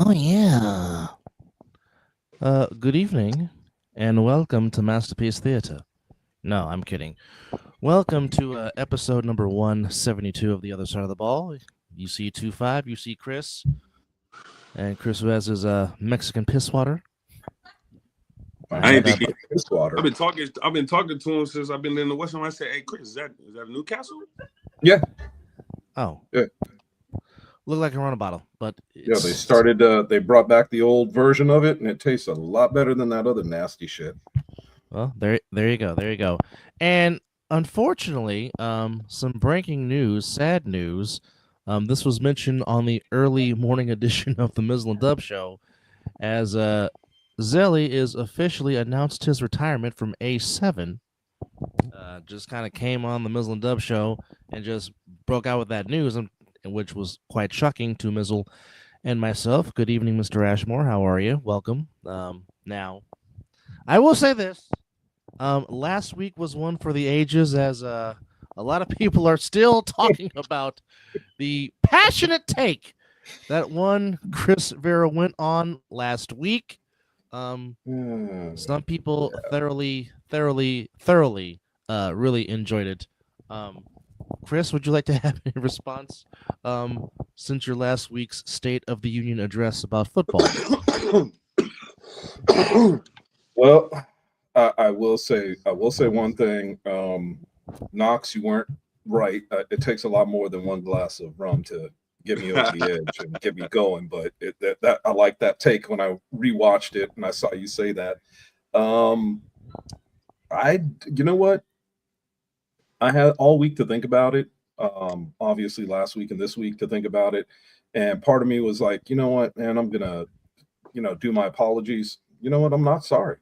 Oh, yeah. Good evening, and welcome to Masterpiece Theater. No, I'm kidding. Welcome to episode number 172 of The Other Side of the Ball. You see 2-5, you see Chris, and Chris who has his Mexican piss water. I ain't And, think he, I've been talking. I've been talking to him since I've been in the West Ham. I said, "Hey, Chris, is that Newcastle?" Yeah, oh, yeah, look like a Rona bottle, but yeah. They started. They brought back the old version of it, and it tastes a lot better than that other nasty shit. Well, there you go. And unfortunately, some breaking news, sad news. This was mentioned on the early morning edition of the Mizzle and Dub show, as Zelly is officially announced his retirement from A7. Just kind of came on the Mizzle and Dub show and just broke out with that news, which was quite shocking to Mizzle and myself. Good evening, Mr. Ashmore. How are you? Welcome. Now, I will say this. Last week was one for the ages, as a lot of people are still talking about the passionate take that one Chris Vera went on last week. Some people thoroughly really enjoyed it. Chris, would you like to have a response since your last week's State of the Union address about football? Well, I will say one thing. Knox, you weren't right. It takes a lot more than one glass of rum to get me over the edge and get me going. But that I like that take when I rewatched it and I saw you say that. You know what? I had all week to think about it. Obviously last week and this week to think about it. And part of me was like, you know what, man, I'm gonna, do my apologies. You know what? I'm not sorry.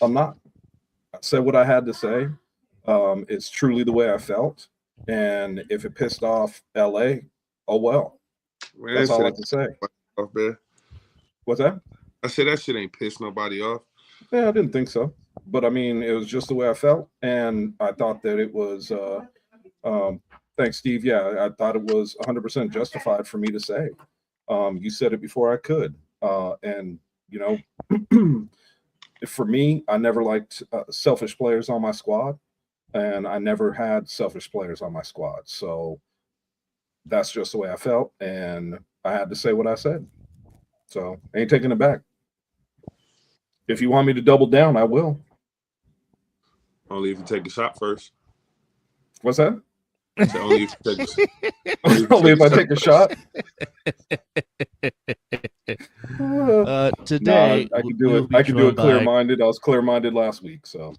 I'm not. I said what I had to say. It's truly the way I felt. And if it pissed off LA, oh well. Man, That's all I have to say. Off, man. What's that? I said that shit ain't pissed nobody off. Yeah, I didn't think so. But I mean, it was just the way I felt. And I thought that it was, thanks, Steve. Yeah, I thought it was 100% justified for me to say. You said it before I could. And, for me, I never liked selfish players on my squad. And I never had selfish players on my squad. So that's just the way I felt. And I had to say what I said. So I ain't taking it back. If you want me to double down, I will. Only if you take a shot first. What's that? So only if you take Only if I take a shot. Today, I could do it. I could do it clear-minded. I was clear-minded last week. So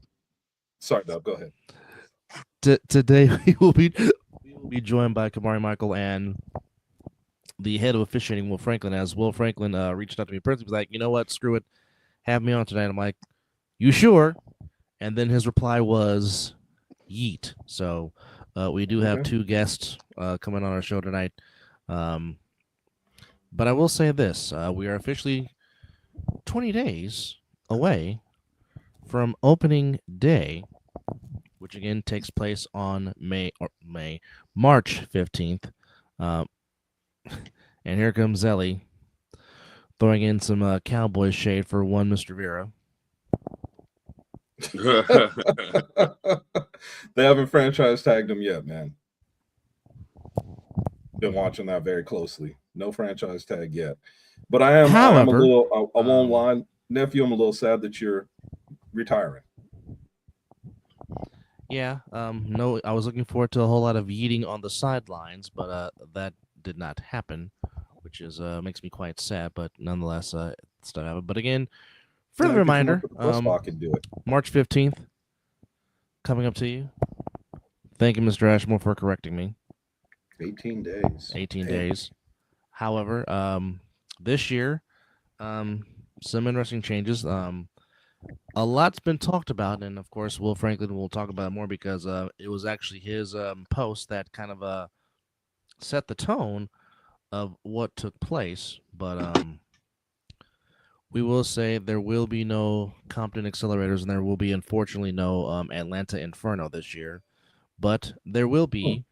sorry, Doug. Go ahead. Today we will be joined by Camri, Mickel, and the head of officiating, Will Franklin. As Will Franklin reached out to me personally, was like, "You know what? Screw it, have me on tonight." I'm like, "You sure?" And then his reply was, "Yeet." So we do have two guests coming on our show tonight. But I will say this: we are officially 20 days away from opening day, which again takes place on March 15th. And here comes Zelly throwing in some Cowboys shade for one Mr. Vera. They haven't franchise tagged him yet, man. Been watching that very closely. No franchise tag yet. But I am a little, I won't lie, nephew, I'm a little sad that you're retiring. Yeah, no, I was looking forward to a whole lot of yeeting on the sidelines, but that did not happen, which is makes me quite sad. But nonetheless, stuff happened. But again, friendly reminder: March 15th, coming up to you. Thank you, Mr. Ashmore, for correcting me. 18 days. 18 days. However, this year, some interesting changes. A lot's been talked about, and of course, Will Franklin will talk about it more because it was actually his post that kind of set the tone of what took place. But we will say there will be no Compton Accelerators, and there will be, unfortunately, no Atlanta Inferno this year. But there will be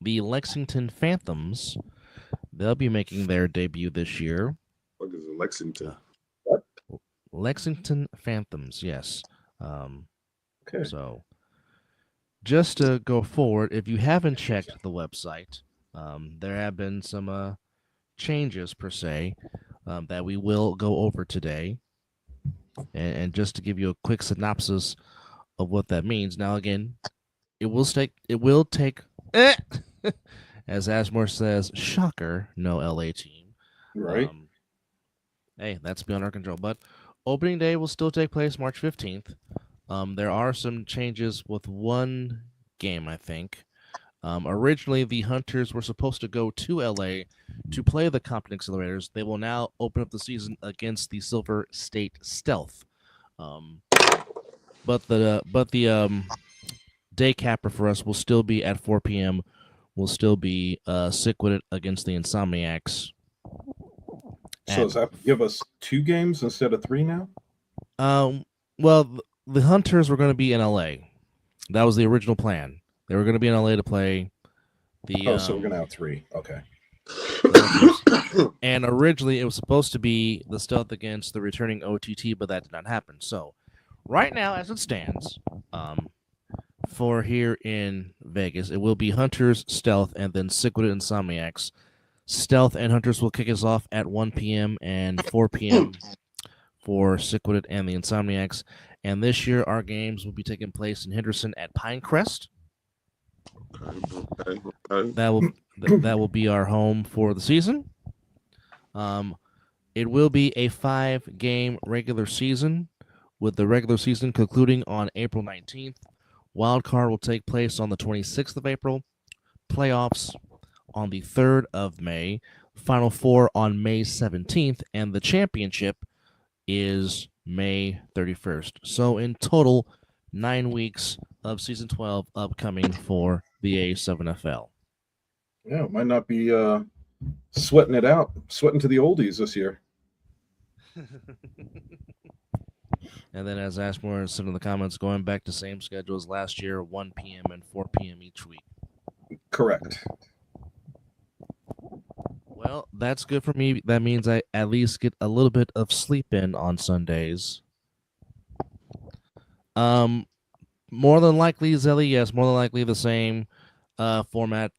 the Lexington Phantoms. They'll be making their debut this year. Lexington. What? Lexington Phantoms, yes. Okay. So, just to go forward, if you haven't checked the website, there have been some changes per se that we will go over today. And just to give you a quick synopsis of what that means. Now, again, it will take as Ashmore says, shocker, no LA team. Right. Hey, that's beyond our control. But opening day will still take place March 15th. There are some changes with one game, I think. Originally, the Hunters were supposed to go to LA to play the Compton Accelerators. They will now open up the season against the Silver State Stealth. But the day capper for us will still be at 4 p.m. Will still be Sickwood against the Insomniacs. So does that give us 2 games instead of 3 now? Well, the Hunters were going to be in LA. That was the original plan. They were going to be in LA to play the. So we're going to have 3. Okay. And originally it was supposed to be the Stealth against the returning OTT, but that did not happen. So, right now, as it stands, for here in Vegas, it will be Hunters, Stealth, and then Sickwood Insomniacs. Stealth and Hunters will kick us off at 1 p.m. and 4 p.m. for Sickwood and the Insomniacs. And this year, our games will be taking place in Henderson at Pinecrest. Okay. That will be our home for the season. It will be a 5-game regular season, with the regular season concluding on April 19th. Wild card will take place on the 26th of April. Playoffs on the 3rd of May. Final Four on May 17th, and the championship is May 31st. So in total, 9 weeks of season 12 upcoming for the A7FL. Yeah, it might not be sweating it out, sweating to the oldies this year. And then, as Ashmore said in the comments, going back to same schedule as last year, 1 p.m. and 4 p.m. each week. Correct. Well, that's good for me. That means I at least get a little bit of sleep in on Sundays. More than likely, Zelly, yes, more than likely the same format.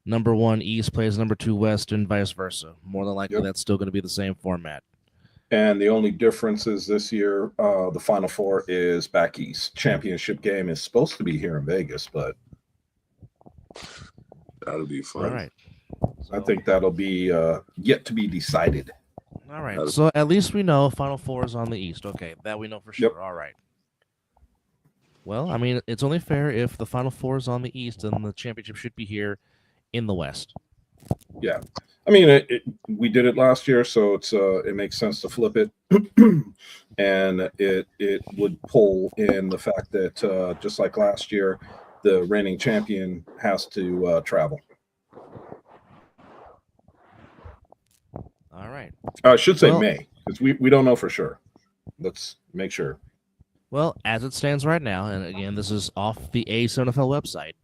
Number 1 East plays number 2 West, and vice versa. More than likely, That's still going to be the same format. And the only difference is this year, the Final Four is back east. Championship game is supposed to be here in Vegas, but that'll be fun. All right. So, I think that'll be yet to be decided. All right. So at least we know Final Four is on the East. Okay, that we know for sure. Yep. All right. Well, I mean, it's only fair if the Final Four is on the East, and the championship should be here in the West. Yeah. I mean, we did it last year, so it makes sense to flip it, and it would pull in the fact that just like last year, the reigning champion has to travel. All right. I should say May, because we don't know for sure. Let's make sure. Well, as it stands right now, and again, this is off the A7FL website,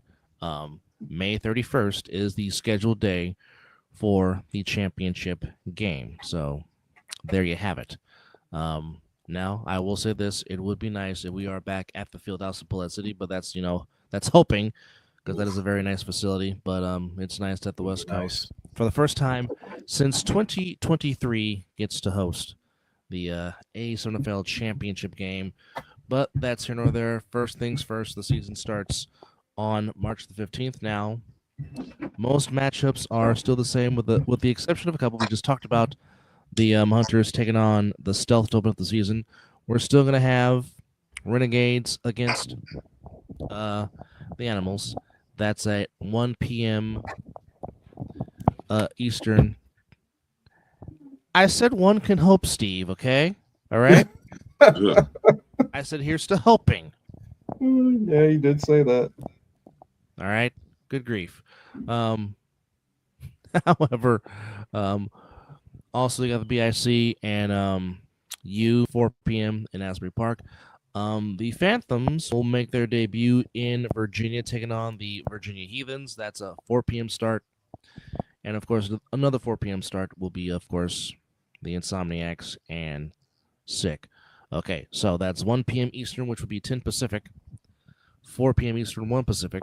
May 31st is the scheduled day for the championship game. So there you have it. Now, I will say this. It would be nice if we are back at the Fieldhouse of Publicity, but that's hoping, because that is a very nice facility. But it's nice that the West Coast, for the first time since 2023, gets to host the A7FL championship game. But that's here nor there. First things first, the season starts on March the 15th. Now, most matchups are still the same, with the exception of a couple we just talked about. The Hunters taking on the Stealth to open up the season. We're still going to have Renegades against the Animals. That's at 1 p.m. Eastern. I said one can hope, Steve, okay? All right? I said here's to hoping. Yeah, you did say that. All right? Good grief. However, also you got the BIC and U 4 p.m. in Asbury Park. The Phantoms will make their debut in Virginia, taking on the Virginia Heathens. That's a 4 p.m. start. And, of course, another 4 p.m. start will be, of course, the Insomniacs, and Sick. Okay, so that's 1 p.m. Eastern, which would be 10 Pacific, 4 p.m. Eastern, 1 Pacific.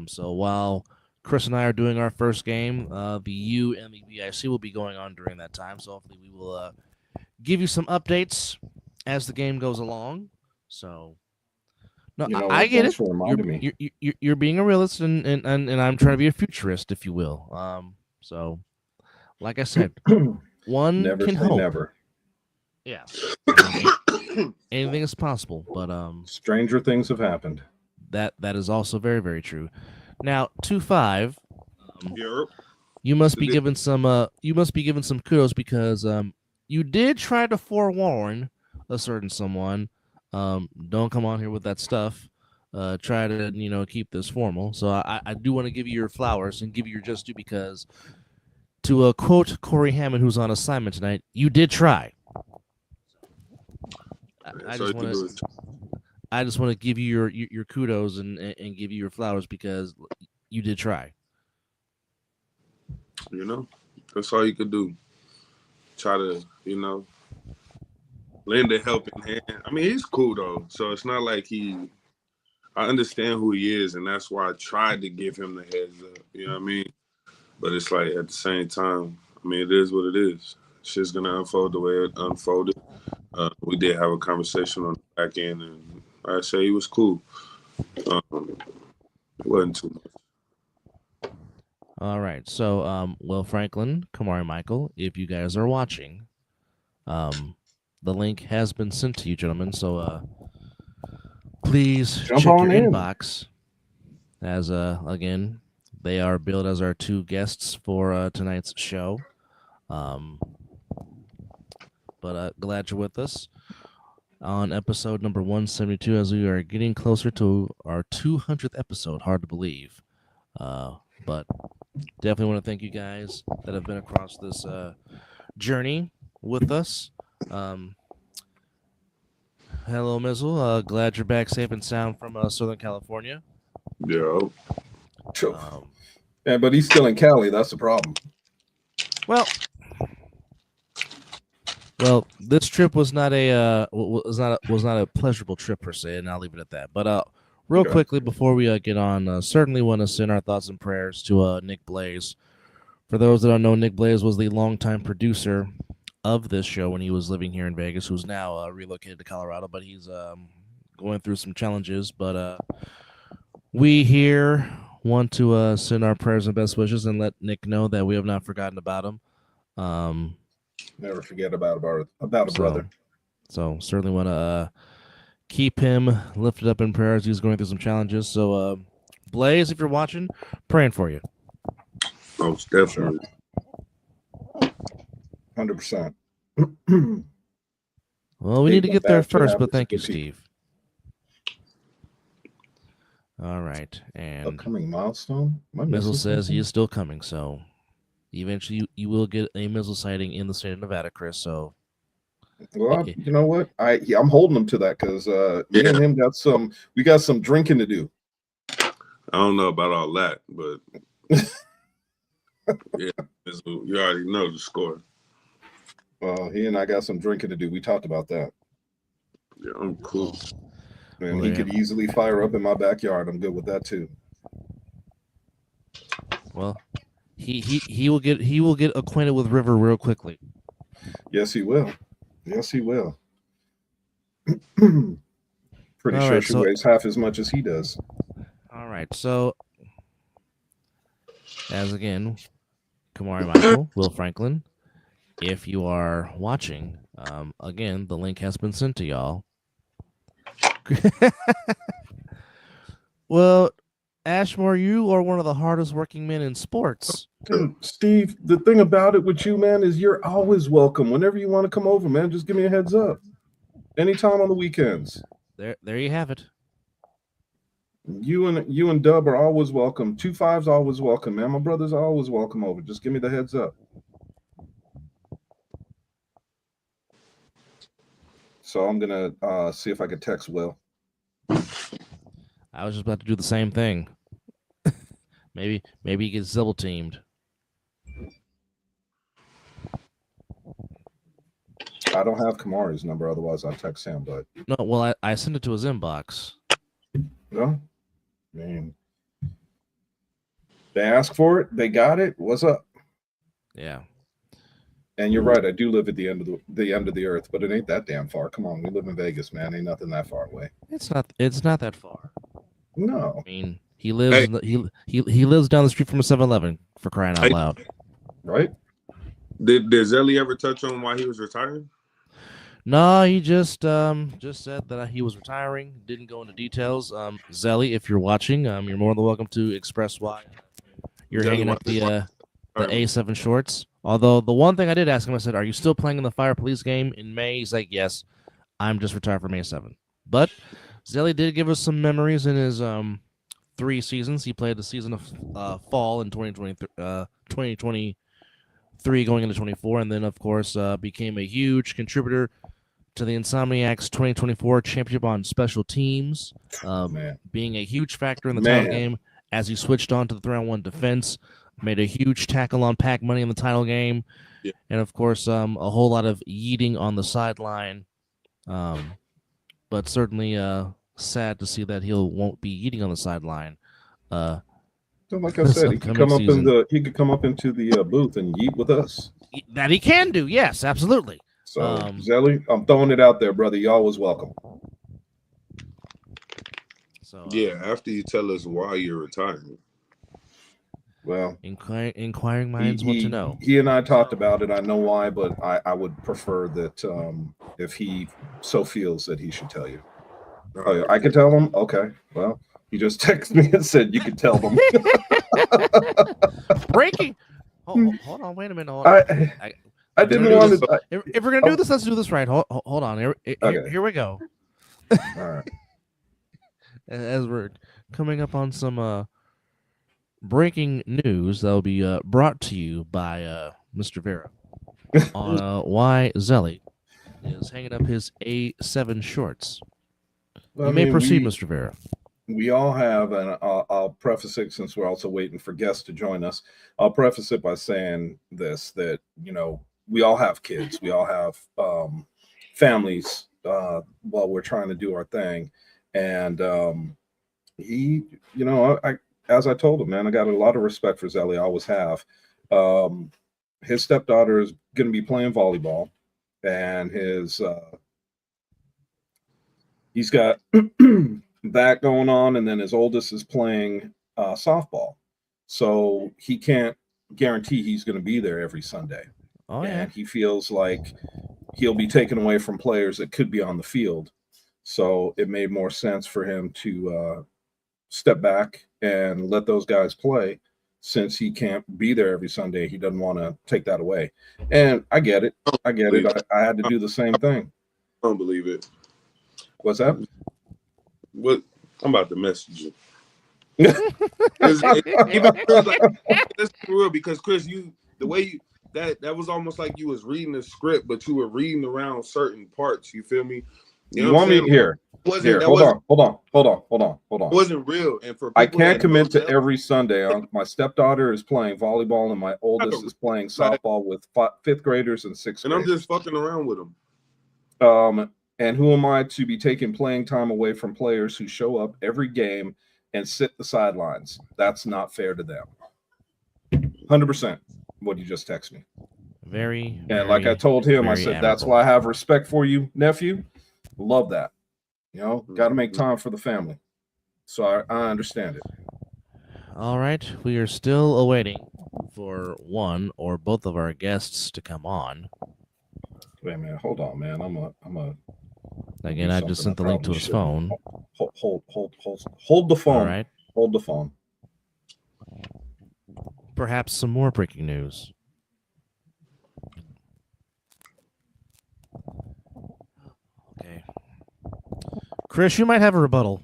So while Chris and I are doing our first game, the U and the BIC will be going on during that time. So hopefully we will give you some updates as the game goes along. So no, You know I what? get Thanks it. for reminding me. You're being a realist, and I'm trying to be a futurist, if you will. So like I said, one Never can say hope. never. Yeah, I mean, anything is possible, but Stranger things have happened. that is also very, very true. Now, 2-5, Yep. you must be given some kudos because you did try to forewarn a certain someone. Don't come on here with that stuff. Try to keep this formal. So I do want to give you your flowers and give you your just due because to quote Corey Hammond, who's on assignment tonight, you did try. I just want to. I just want to give you your kudos and give you your flowers because you did try. That's all you could do. Try to, lend a helping hand. I mean, he's cool though, so it's not like I understand who he is, and that's why I tried to give him the heads up. You know what I mean? But it's like at the same time, I mean, it is what it is. Shit's gonna unfold the way it unfolded. We did have a conversation on the back end, and like I say he was cool. It wasn't too much. All right. So, Will Franklin, Camri, Mickel, if you guys are watching, the link has been sent to you, gentlemen. So, please Jump check on your in. inbox. As again, they are billed as our 2 guests for tonight's show. But glad you're with us on episode number 172 as we are getting closer to our 200th episode. Hard to believe. But definitely want to thank you guys that have been across this journey with us. Hello, Mizzle. Glad you're back safe and sound from Southern California. Yeah. Yeah, but he's still in Cali. That's the problem. Well, this trip was not a pleasurable trip per se, and I'll leave it at that. But real quickly before we get on, certainly want to send our thoughts and prayers to Nick Blaze. For those that don't know, Nick Blaze was the longtime producer of this show when he was living here in Vegas, who's now relocated to Colorado, but he's going through some challenges. But we here want to send our prayers and best wishes and let Nick know that we have not forgotten about him. Never forget about a brother. So certainly want to keep him lifted up in prayers. He's going through some challenges. So Blaze, if you're watching, praying for you. Most definitely. 100%. Well, we need to get there first, but thank you, Steve. All right. And upcoming milestone? Mizzle says he is still coming, so eventually you will get a Mizzle sighting in the state of Nevada, Chris. So, well, you know what? I'm holding him to that because me and him got some drinking to do. I don't know about all that, but yeah, you already know the score. Well, he and I got some drinking to do. We talked about that. Yeah, I'm cool. And he could easily fire up in my backyard. I'm good with that too. Well, he will get acquainted with River real quickly. Yes, he will. Yes, he will. Pretty sure she weighs half as much as he does. All right. So, as again, Camri, Mickel, Will Franklin, if you are watching, again, the link has been sent to y'all. Well, Ashmore, you are one of the hardest working men in sports. Dude, Steve, the thing about it with you, man, is you're always welcome. Whenever you want to come over, man, just give me a heads up. Anytime on the weekends. There you have it. You and Dub are always welcome. 2-5's always welcome, man. My brothers are always welcome over. Just give me the heads up. So I'm gonna see if I can text Will. I was just about to do the same thing. maybe he gets double teamed. I don't have Camari's number. Otherwise, I'll text him. But No, well, I sent it to his inbox. no, I mean, they asked for it. They got it. What's up? Yeah. And you're right. I do live at the end of the earth, but it ain't that damn far. Come on, we live in Vegas, man. Ain't nothing that far away. It's not that far. No. I mean, he lives he lives down the street from a 7-Eleven, for crying out loud. Right? Did Zelly ever touch on why he was retiring? No, he just said that he was retiring. Didn't go into details. Zelly, if you're watching, you're more than welcome to express why you're hanging up the A7 shorts. Although the one thing I did ask him, I said, "Are you still playing in the Fire Police game in May?" He's like, "Yes, I'm just retired from A7." But Zelly did give us some memories in his 3 seasons. He played the season of fall in 2023 going into 24, and then of course became a huge contributor to the Insomniacs 2024 championship on special teams, being a huge factor in the title game as he switched on to the 3-on-1 defense. Made a huge tackle on Pac Money in the title game, and of course, a whole lot of yeeting on the sideline. But certainly, sad to see that won't be yeeting on the sideline. So like I said, he could come up into the booth and yeet with us. That he can do, yes, absolutely. So Zelly, I'm throwing it out there, brother. You're always welcome. So after you tell us why you're retiring. Well, inquiring minds want to know. He and I talked about it. I know why, but I would prefer that if he so feels that he should tell you. Oh, I could tell him? Okay. Well, he just texted me and said you could tell them. Breaking. Hold on. Wait a minute. Hold on. I didn't want to. If we're going to do this, let's do this right. Hold on. Here we go. All right. As we're coming up on some breaking news that will be brought to you by Mr. Vera on why Zelly is hanging up his A7 shorts. Well, you may proceed, Mr. Vera. We all have, and I'll preface it since we're also waiting for guests to join us. I'll preface it by saying this, that, we all have kids. We all have families while we're trying to do our thing. And he, as I told him, man, I got a lot of respect for Zelly. I always have. His stepdaughter is going to be playing volleyball, and he's got that going on, and then his oldest is playing softball. So he can't guarantee he's going to be there every Sunday. Oh, and he feels like he'll be taken away from players that could be on the field. So it made more sense for him to step back and let those guys play, since he can't be there every Sunday. He doesn't want to take that away. And I get it. I had to do the same thing. I don't believe it. What's that? What? I'm about to message you. That's real, because Chris, the way that was almost like you was reading the script, but you were reading around certain parts. You feel me? You want me here? Hold on. It wasn't real, and for I can't commit to every Sunday. My stepdaughter is playing volleyball, and my oldest is playing softball with 5th graders and 6th graders. And I'm just fucking around with them. And who am I to be taking playing time away from players who show up every game and sit the sidelines? That's not fair to them. 100%. What you just texted me. And like I told him, I said, that's why I have respect for you, nephew. Love that. Got to make time for the family. So I understand it. All right. We are still awaiting for one or both of our guests to come on. Wait, man. Hold on, man. Again, I just sent the link to his phone. Hold the phone. All right. Hold the phone. Perhaps some more breaking news. Okay. Chris, you might have a rebuttal.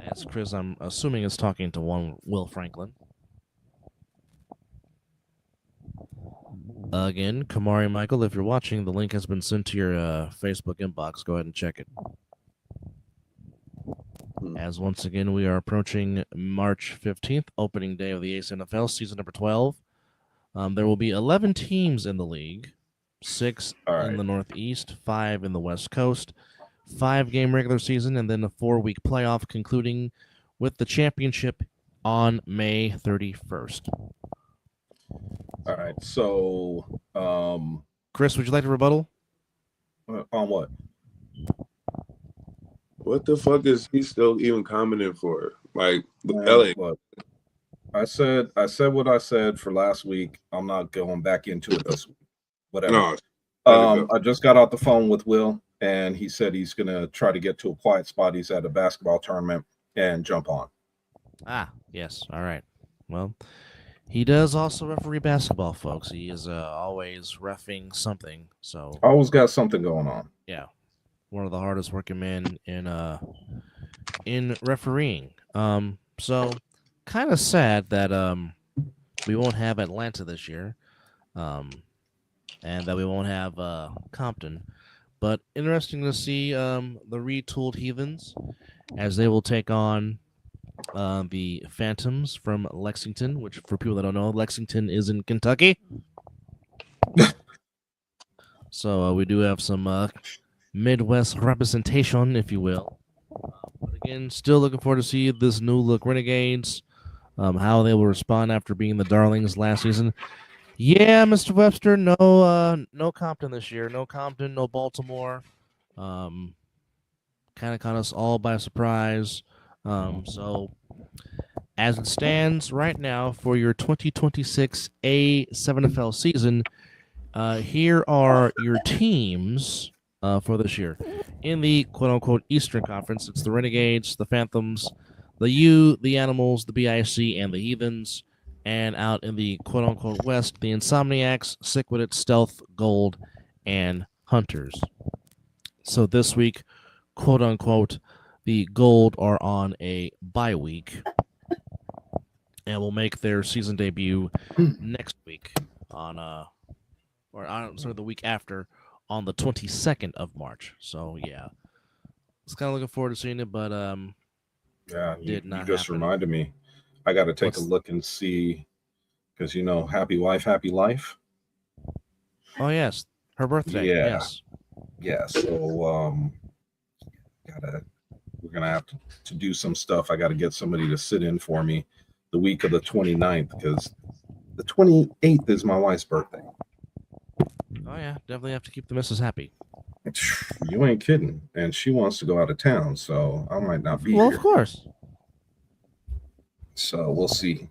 As Chris, I'm assuming, is talking to one Will Franklin. Again, Camri Mickel, if you're watching, the link has been sent to your Facebook inbox. Go ahead and check it. as once again we are approaching March 15th, opening day of the A7FL season number 12. There will be 11 teams in the league, 6 All in right. the Northeast, 5 in the West Coast, 5-game regular season, and then a 4-week playoff concluding with the championship on May 31st. All right. So, Chris, would you like to rebuttal? on what? What the fuck is he still even commenting for? Like Man, LA. look, I said what I said for last week. I'm not going back into it this week. Whatever. No, let it go. I just got off the phone with Will, and he said he's gonna try to get to a quiet spot. He's at a basketball tournament and jump on. Ah, yes. All right. Well, he does also referee basketball, folks. He is always reffing something. So Always got something going on. yeah, one of the hardest working men in refereeing. So kind of sad that we won't have Atlanta this year, and that we won't have Compton. But interesting to see the retooled Heathens as they will take on the Phantoms from Lexington, which for people that don't know, Lexington is in Kentucky. So we do have some Midwest representation, if you will. But again, still looking forward to see this new look Renegades, how they will respond after being the darlings last season. Yeah, Mr. Webster, no Compton this year. No Compton, no Baltimore. Kind of caught us all by surprise. So as it stands right now for your 2026 A7FL season, here are your teams for this year. In the quote-unquote Eastern Conference, it's the Renegades, the Phantoms, the U, the Animals, the BIC, and the Heathens. And out in the quote-unquote West, the Insomniacs, Sickwit, Stealth, Gold, and Hunters. So this week, quote-unquote, the Gold are on a bye week and will make their season debut next week the week after on the 22nd of March. So yeah, I was kind of looking forward to seeing it, but Yeah, you not just happen. reminded me. I got to take a What's- look and see, because happy wife, happy life. Oh yes, her birthday. Yeah. Yes. Yeah. So we're gonna have to do some stuff. I got to get somebody to sit in for me the week of the 29th, because the 28th is my wife's birthday. Oh yeah, definitely have to keep the missus happy. You ain't kidding. And she wants to go out of town, so I might not be Well, here. of course. So we'll see.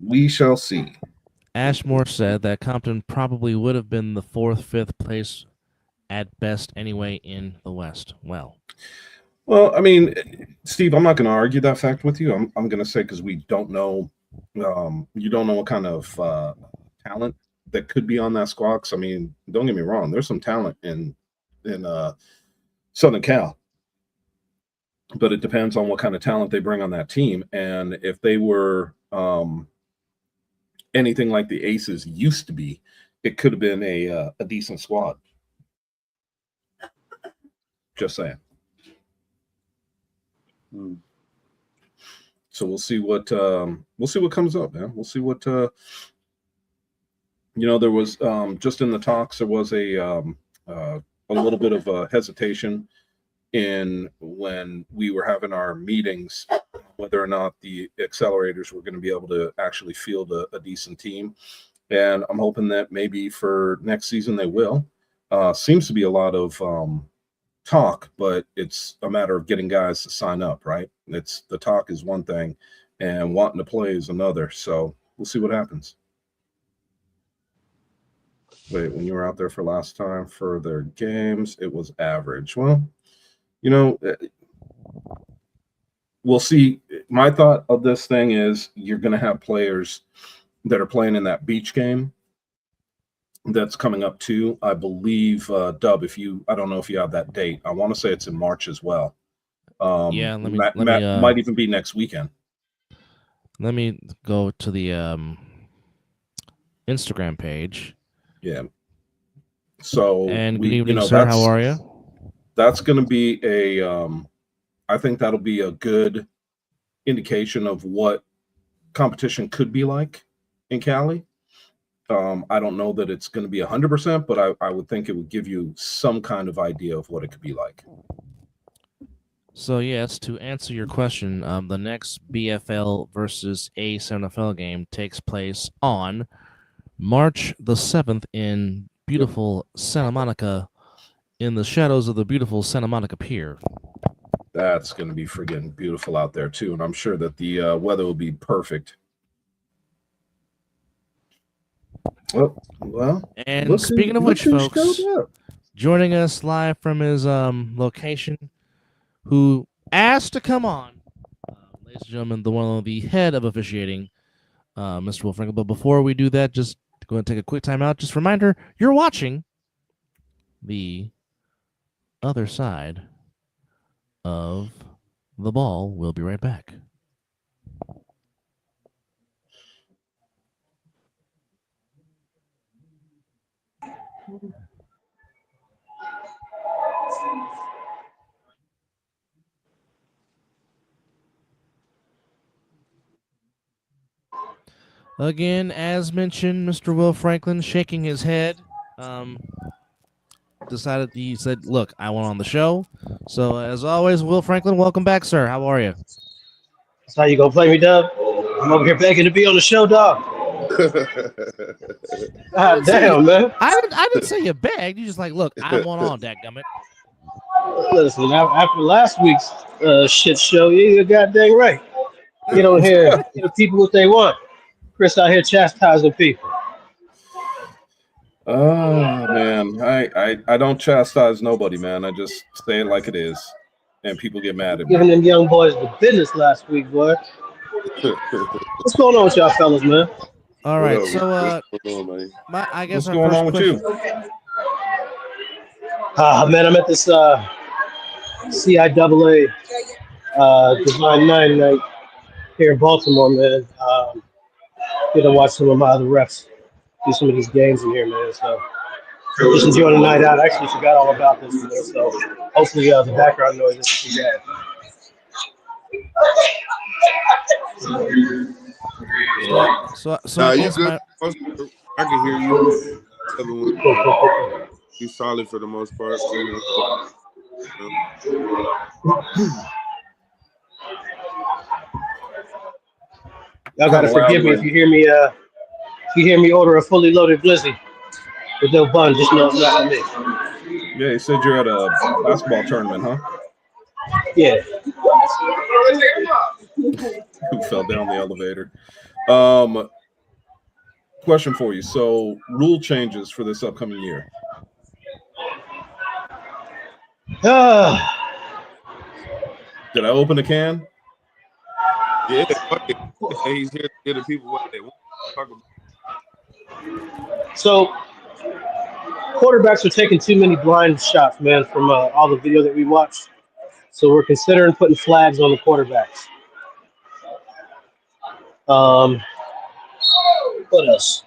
We shall see. Ashmore said that Compton probably would have been the 4th, 5th place at best anyway in the West. Well, I mean, Steve, I'm not going to argue that fact with you. I'm going to say, because we don't know, you don't know what kind of talent that could be on that squad. 'Cause, I mean, don't get me wrong, there's some talent in Southern Cal, but it depends on what kind of talent they bring on that team. And if they were anything like the Aces used to be, it could have been a decent squad. Just saying. So we'll see what comes up, man. We'll see what there was just in the talks. There was a little bit of a hesitation in when we were having our meetings, whether or not the accelerators were going to be able to actually field a decent team. And I'm hoping that maybe for next season they will. Seems to be a lot of talk, but it's a matter of getting guys to sign up, right? It's the talk is one thing and wanting to play is another. So we'll see what happens. Wait, when you were out there for last time for their games, it was average. Well, we'll see. My thought of this thing is you're going to have players that are playing in that beach game that's coming up too. I believe, Dub, I don't know if you have that date. I want to say it's in March as well. yeah, Might even be next weekend. Let me go to the Instagram page. Yeah. So and good evening, sir. How are you? That's going to be I think that'll be a good indication of what competition could be like in Cali. I don't know that it's going to be 100%, but I would think it would give you some kind of idea of what it could be like. So yes, to answer your question, the next BFL versus A7FL game takes place on March the 7th in beautiful Santa Monica, in the shadows of the beautiful Santa Monica Pier. That's going to be friggin' beautiful out there too, and I'm sure that the weather will be perfect. Well. And speaking of which, folks, joining us live from his location, who asked to come on, ladies and gentlemen, the head of officiating, Mr. Will Franklin. But before we do that, just go and take a quick time out. Just a reminder, you're watching the other side of the ball. We'll be right back. Again, as mentioned, Mr. Will Franklin shaking his head. He said, "Look, I want on the show." So, as always, Will Franklin, welcome back, sir. How are you? That's how you gonna play me, Dub? I'm over here begging to be on the show, dog. God damn, man. I didn't say you begged. You just like, look, I want on, dadgummit. Listen, after last week's shit show, you're goddamn right. Get on here, give people what they want. Chris out here chastising people. Oh man, I don't chastise nobody, man. I just say it like it is, and people get mad at me. Giving them young boys the business last week, boy. What's going on with y'all fellas, man? All right, so I guess what's going on with you? Man, I'm at this CIAA Design 9 night here in Baltimore, man. Get to watch some of my other refs do some of these games in here, man. So just enjoying the night out. I actually forgot all about this, man. So hopefully the background noise isn't too bad. So I guess good. I can hear you. He's solid for the most part. Y'all gotta forgive me if you hear me. If you hear me order a fully loaded glizzy with no bun, just know it's not me. Yeah, you said you're at a basketball tournament, huh? Yeah. Who fell down the elevator? Question for you. So, rule changes for this upcoming year. Did I open a can? Yeah, he's here to give the people what they want to talk about. So, quarterbacks are taking too many blind shots, man, from all the video that we watched. So we're considering putting flags on the quarterbacks. What else?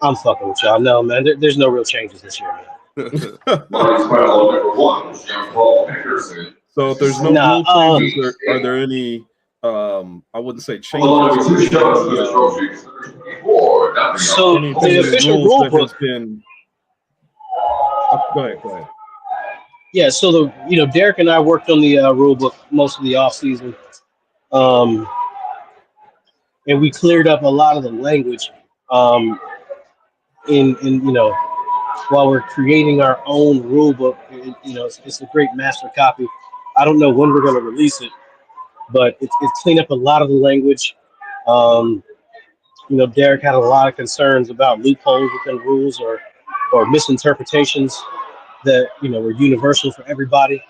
I'm fucking with y'all. No, man, there's no real changes this year, man. So if there's no rule changes, are there any, I wouldn't say changes. So the official rule book. Go ahead. Yeah, so Derek and I worked on the rule book most of the off season, and we cleared up a lot of the language. While we're creating our own rule book, it's a great master copy. I don't know when we're going to release it, but it's cleaned up a lot of the language. Derek had a lot of concerns about loopholes within rules or misinterpretations that were universal for everybody.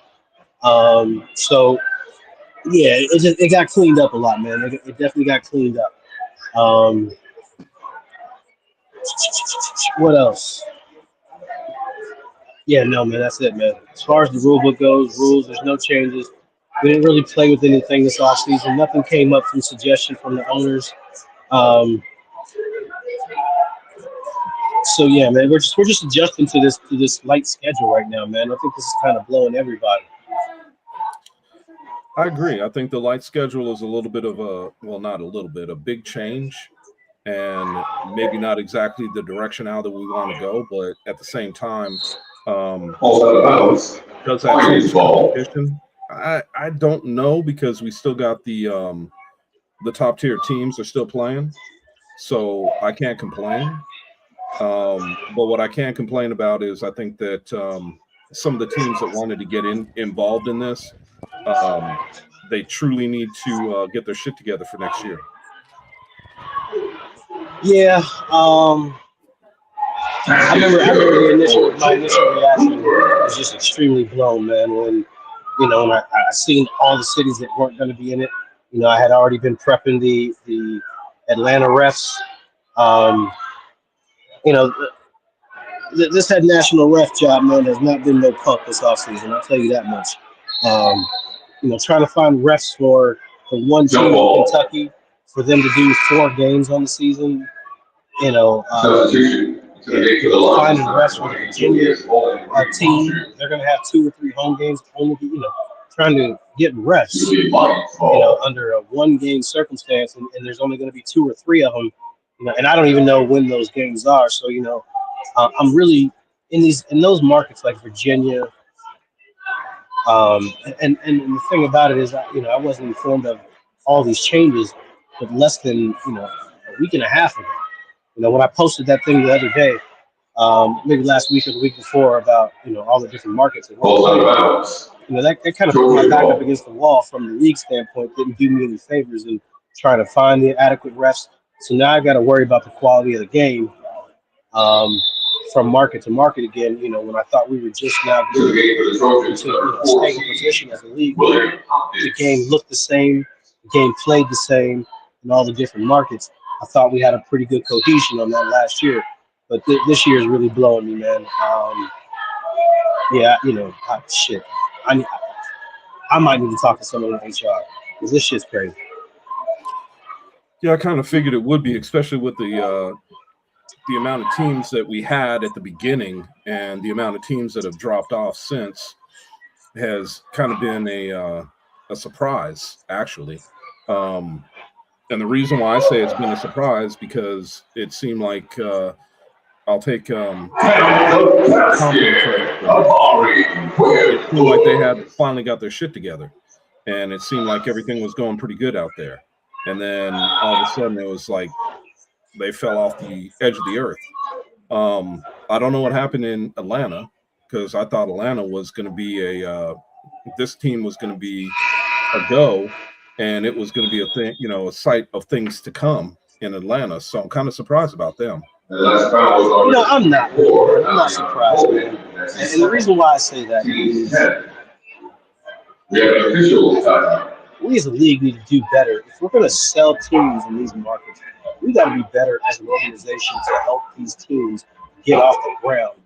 So yeah, it got cleaned up a lot, man. It definitely got cleaned up. What else? Yeah, no, man, that's it, man. As far as the rule book goes, there's no changes. We didn't really play with anything this off season. Nothing came up from suggestion from the owners. So yeah, man, we're just adjusting to this light schedule right now, man. I think this is kind of blowing everybody. I agree. I think the light schedule is a little bit of not a little bit, a big change, and maybe not exactly the direction out that we want to go, but at the same time, um, does that change competition? I don't know because we still got the top tier teams are still playing, so I can't complain. But what I can complain about is I think that some of the teams that wanted to get involved in this, um, they truly need to get their shit together for next year. Yeah, my initial reaction was just extremely blown, man. When when I seen all the cities that weren't going to be in it. I had already been prepping the Atlanta refs. Um, you know, this had national ref job, man, has not been no pump this offseason. I'll tell you that much. Um, trying to find refs for the one team in Kentucky for them to do 4 games on the season. Finding refs for the Virginia team, they're going to have 2 or 3 home games. Only, trying to get refs, under a 1-game circumstance, and there's only going to be 2 or 3 of them. And I don't even know when those games are. So, I'm really in those markets like Virginia. And the thing about it is, I wasn't informed of all these changes, but less than a week and a half ago. When I posted that thing the other day, maybe last week or the week before about all the different markets and that kind of put my back up against the wall from the league standpoint. Didn't do me any favors in trying to find the adequate refs. So now I got to worry about the quality of the game. From market to market again, when I thought we were just now getting into a stable position as a league, the game looked the same, the game played the same in all the different markets. I thought we had a pretty good cohesion on that last year, but this year is really blowing me, man. Shit. I might need to talk to someone in HR because this shit's crazy. Yeah, I kind of figured it would be, especially with the amount of teams that we had at the beginning and the amount of teams that have dropped off since has kind of been a surprise, actually. And the reason why I say it's been a surprise because it seemed like I'll take it seemed like they had finally got their shit together, and it seemed like everything was going pretty good out there. And then all of a sudden, it was like they fell off the edge of the earth. I don't know what happened in Atlanta because I thought Atlanta was going to be this team was going to be a go, and it was going to be a thing, a sight of things to come in Atlanta. So I'm kind of surprised about them. No, I'm not. I'm not surprised, man. And the reason why I say that is we as a league need to do better. If we're going to sell teams in these markets, we got to be better as an organization to help these teams get off the ground.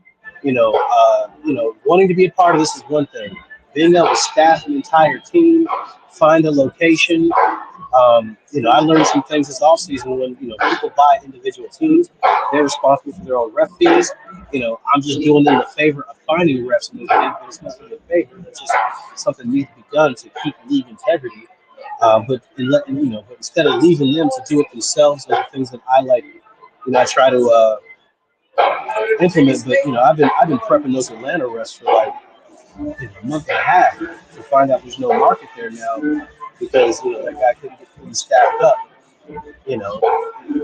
Wanting to be a part of this is one thing. Being able to staff an entire team, find a location. I learned some things this offseason when, people buy individual teams, they're responsible for their own ref fees. I'm just doing them the favor of finding refs and it's nothing in favor. That's just something that needs to be done to keep league integrity. But instead of leaving them to do it themselves and the things that I like, I try to implement. But I've been prepping those Atlanta refs for like a month and a half to find out there's no market there now because that guy couldn't get fully staffed up. It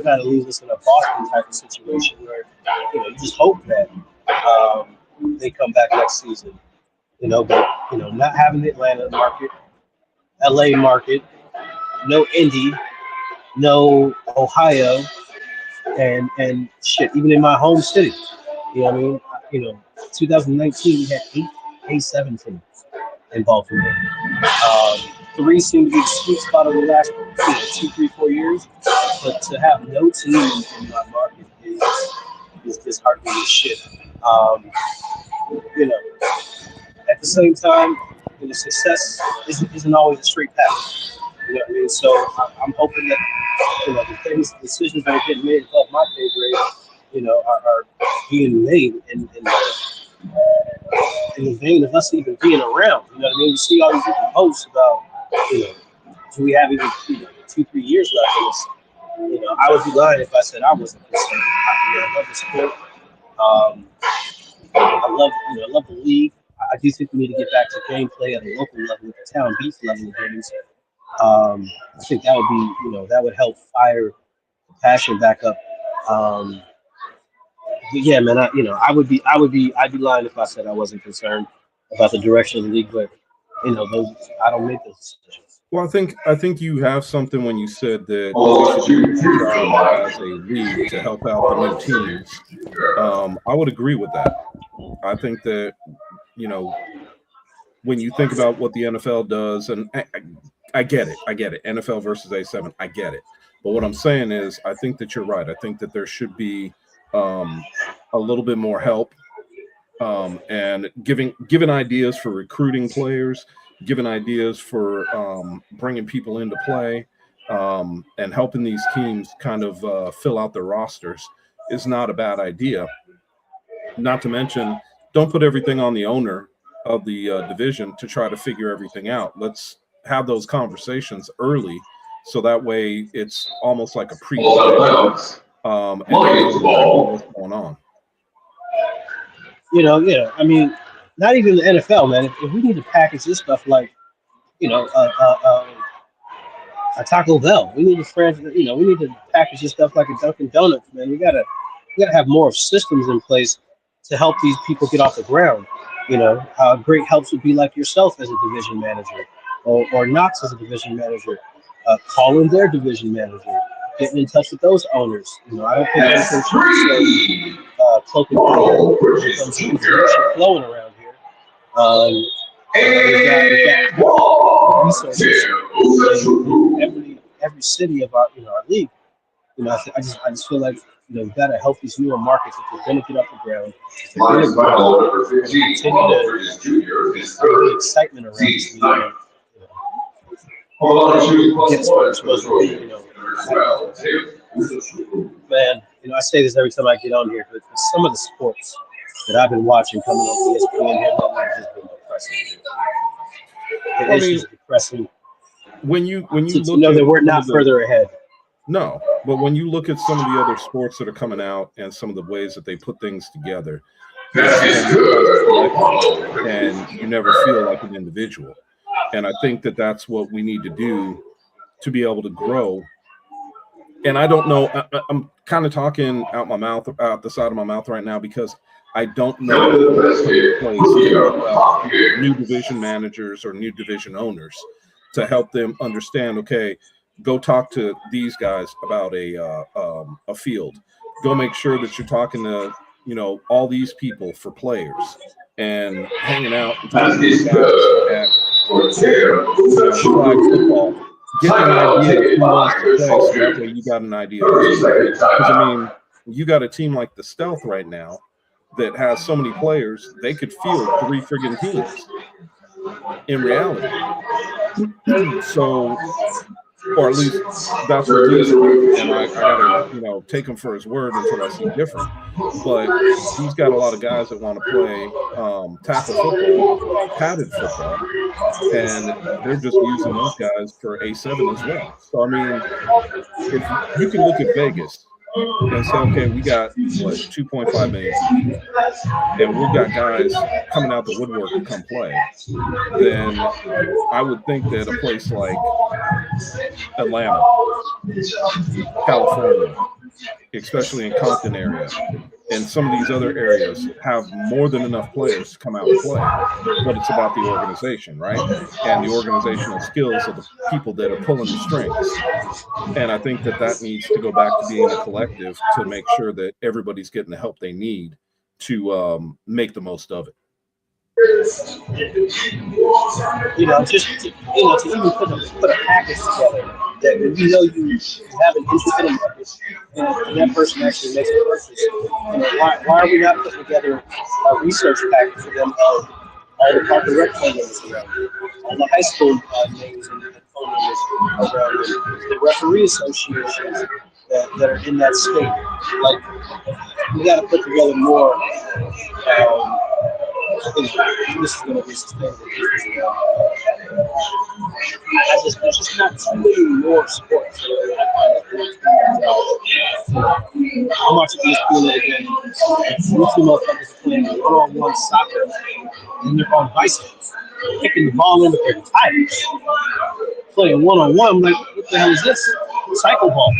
kind of leaves us in a Boston type of situation where you just hope that they come back next season. But not having the Atlanta market, LA market, no Indy, no Ohio, and shit, even in my home city. You know what I mean? 2019 we had 8 A7 teams in Baltimore. 3 seem to be the sweet spot over the last 2, 3, 4 years. But to have no team in my market is disheartening as shit. At the same time, success isn't always a straight path. You know what I mean? So I'm hoping that the decisions that are getting made above my pay grade, are being made in the vein of us even being around. You know what I mean? You see all these different posts about Do we have even 2-3 years left in this? I would be lying if I said I wasn't concerned. I love the sport. I love the league. I do think we need to get back to gameplay at a local level, at the town beach level of games. I think that would be, that would help fire the passion back up. But yeah, man, I'd be lying if I said I wasn't concerned about the direction of the league. But I don't make those decisions. Well, I think you have something when you said that we should do a job as a league to help out the new teams. I would agree with that. I think that when you think about what the NFL does, and I get it, NFL versus A7, I get it. But what I'm saying is, I think that you're right. I think that there should be a little bit more help and giving ideas for recruiting players, giving ideas for bringing people into play, and helping these teams kind of fill out their rosters is not a bad idea. Not to mention, don't put everything on the owner of the division to try to figure everything out. Let's have those conversations early, so that way it's almost like a pre-plan, and they know what's going on. I mean, not even the NFL, man. If we need to package this stuff like, a Taco Bell, we need we need to package this stuff like a Dunkin' Donuts, man. We gotta have more systems in place to help these people get off the ground. Great helps would be like yourself as a division manager, or Knox as a division manager, calling their division manager, getting in touch with those owners. I don't think anything should be cloak and dagger when it comes to information flowing around here. We've got resources in every city of our league. I just feel like we've got to help these newer markets if they're going to get off the ground. If they're going to grow, continue to bring excitement around this league. Get what it's supposed to be. Man, I say this every time I get on here, but some of the sports that I've been watching coming on ESPN here lately have just been depressing. It's just depressing. When you look that we're not further ahead. No, but when you look at some of the other sports that are coming out and some of the ways that they put things together, and you never feel like an individual. And I think that that's what we need to do to be able to grow. And I don't know, I'm kind of talking out the side of my mouth right now, because I don't know new division managers or new division owners to help them understand, okay, go talk to these guys about a field. Go make sure that you're talking to, all these people for players and hanging out and talking to these guys at flag football. Get an idea of who wants to play, so that way you got an idea. Because, you got a team like the Stealth right now that has so many players, they could field 3 friggin' teams in reality. So, or at least that's what he's saying, and I gotta take him for his word until I see different. But he's got a lot of guys that want to play tackle football, padded football, and they're just using those guys for A7 as well. So if you can look at Vegas and say, okay, we got 2.5 million, and we've got guys coming out the woodwork to come play, then I would think that a place like Atlanta, California, especially in Compton area, and some of these other areas have more than enough players to come out and play. But it's about the organization, right? And the organizational skills of the people that are pulling the strings. And I think that needs to go back to being a collective to make sure that everybody's getting the help they need to make the most of it. Just to even put a package together that when you have an interest in a market and that person actually makes a purchase. Why are we not putting together a research package for them of all the Park and Rec phone numbers around here, all the high school names and phone numbers around here, the referee associations that are in that state? Like, we got to put together more. I think this is going to be sustainable. there's just not too many more sports. I'm watching ESPN again. These two motherfuckers playing one-on-one soccer, and they're on bicycles, kicking the ball in with their tires, playing one-on-one. I'm like, what the hell is this? Cycle ball.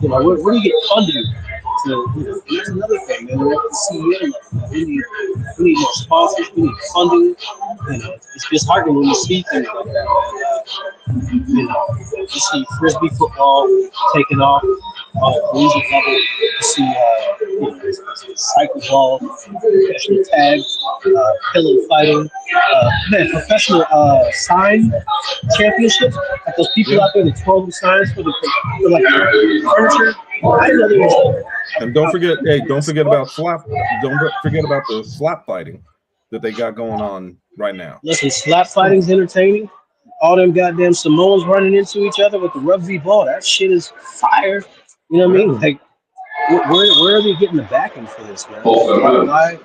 Where do you get funding? That's another thing. And we're at the CEO level. We need more sponsors. We need funding. It's disheartening when you see things like that. You see frisbee football taking off on a collegiate level. You see cycle ball, professional tag, pillow fighting, professional sign championships. Like those people out there that twirl them signs for like furniture. I know there was. And don't forget about the slap fighting that they got going on right now. Listen, slap fighting's entertaining. All them goddamn Samoans running into each other with the rugby ball. That shit is fire. You know what I mean? Like, where are they getting the backing for this, man? Why?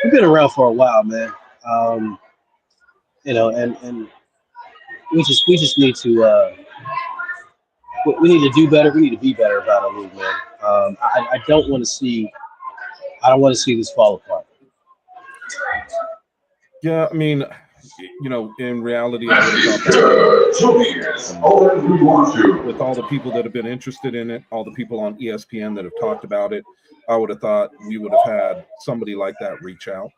We've been around for a while, man. And we just need to. We need to do better. We need to be better about our league, man. I don't want to see this fall apart. Yeah, I mean, in reality, I would have thought with all the people that have been interested in it, all the people on ESPN that have talked about it, I would have thought we would have had somebody like that reach out.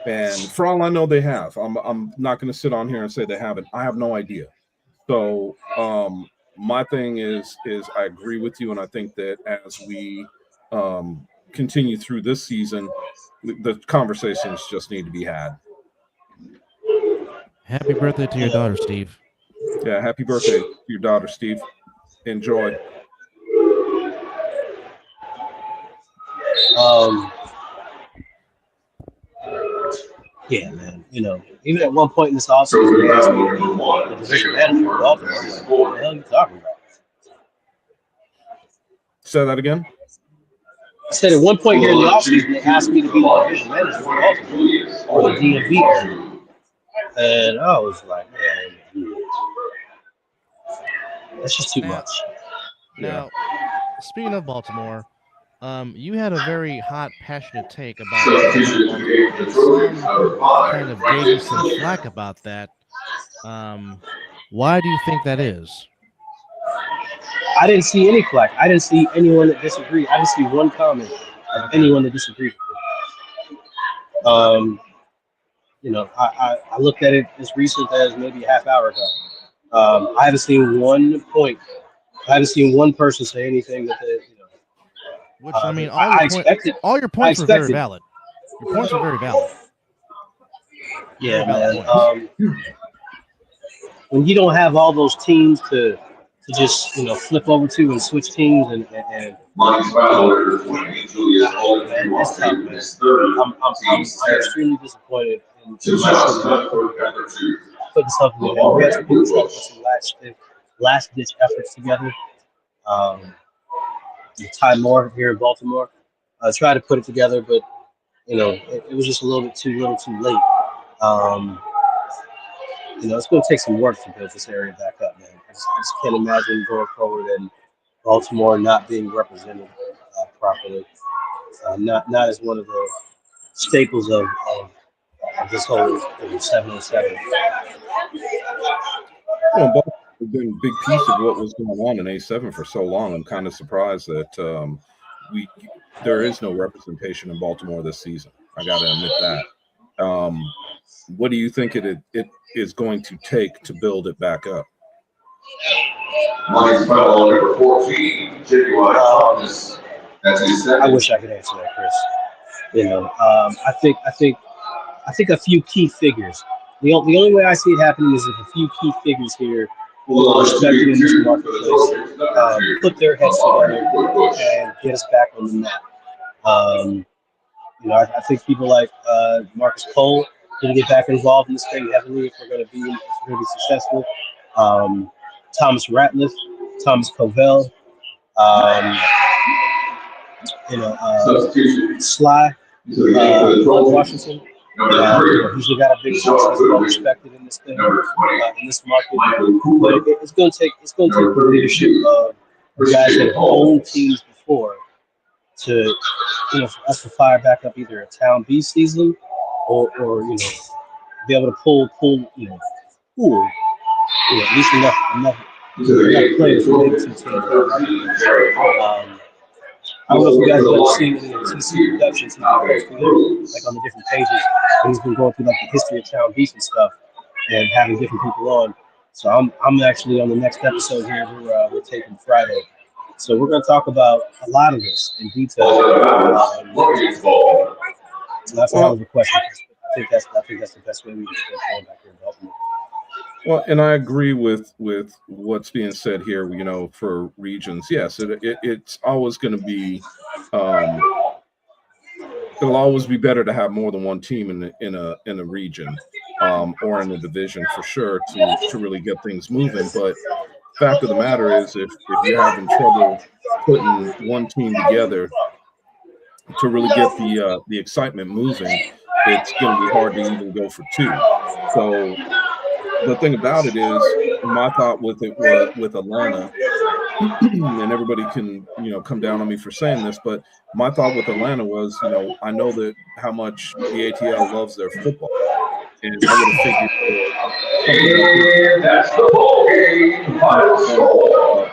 And for all I know, they have. I'm not going to sit on here and say they haven't. I have no idea. So my thing is I agree with you, and I think that as we continue through this season, the conversations just need to be had. Happy birthday to your daughter, Steve. Yeah, happy birthday to your daughter, Steve. Enjoy. Yeah, man. Even at one point in this offseason, they asked me to be the division manager for Baltimore. I'm like, what the hell are you talking about? Say that again? I said at one point during the offseason, they asked me to be the division manager for Baltimore or the DMV area. And I was like, man, that's just too much. Now, speaking of Baltimore, you had a very hot, passionate take about Baltimore, and some kind of gave you some flack about that. Why do you think that is? I didn't see any flack. I didn't see anyone that disagreed. I didn't see one comment of anyone that disagreed with me. I looked at it as recent as maybe a half hour ago. I haven't seen one point. I haven't seen one person say anything that they, Which I mean, all your points were very valid. Your points were very valid. Yeah, man. When you don't have all those teams to just flip over to and switch teams and it's tough, man. I'm extremely disappointed in my putting something together. We had to put some last ditch efforts together. Ty Moore here in Baltimore tried to put it together, but it was just a little too late. It's going to take some work to build this area back up, man. I just can't imagine going forward and Baltimore not being represented properly. Not as one of the staples of this whole 707. Well, Baltimore has been a big piece of what was going on in A7 for so long. I'm kind of surprised that there is no representation in Baltimore this season. I got to admit that. What do you think it is going to take to build it back up? Number 14, I wish I could answer that, Chris. I think a few key figures. The only way I see it happening is if a few key figures here respected in this marketplace put their heads together and get us back on the map. I think people like Marcus Cole need to get back involved in this thing heavily if we're going to be successful. Thomas Ratliff, Thomas Covell, Sly, Washington. He's got a big voice. He's well respected in this thing, in this market. But it's going to take the leadership of guys that have owned teams before to, for us to fire back up either a Town B season or be able to pull at least enough players for maybe 2 teams. I don't know if you guys have seen any of the TC productions he's been posting like on the different pages. He's been going through like the history of Town Beach and stuff, and having different people on. So I'm actually on the next episode here. We're taking Friday, so we're going to talk about a lot of this in detail. So that's a hell of a question. I think that's the best way we can get going back here in Baltimore. Well, and I agree with what's being said here. For regions, yes, it's always going to be. It'll always be better to have more than one team in a region or in a division for sure to really get things moving. But fact of the matter is, if you're having trouble putting one team together to really get the excitement moving, it's going to be hard to even go for 2. So. The thing about it is, my thought with Atlanta, and everybody can come down on me for saying this, but my thought with Atlanta was, I know that how much the ATL loves their football, and I would have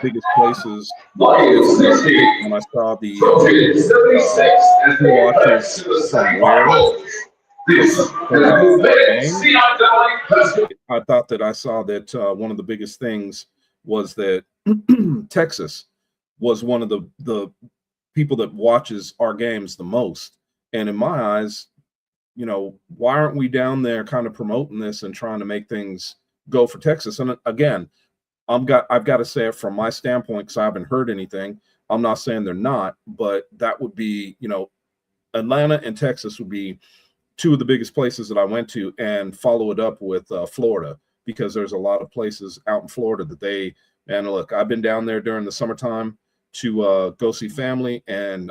figured biggest places when I saw the watches from where. I thought that I saw that one of the biggest things was that Texas was one of the people that watches our games the most. And in my eyes, why aren't we down there kind of promoting this and trying to make things go for Texas? And again, I've got to say it from my standpoint, because I haven't heard anything. I'm not saying they're not, but that would be, Atlanta and Texas would be 2 of the biggest places that I went to, and follow it up with Florida, because there's a lot of places out in Florida that look, I've been down there during the summertime to go see family, and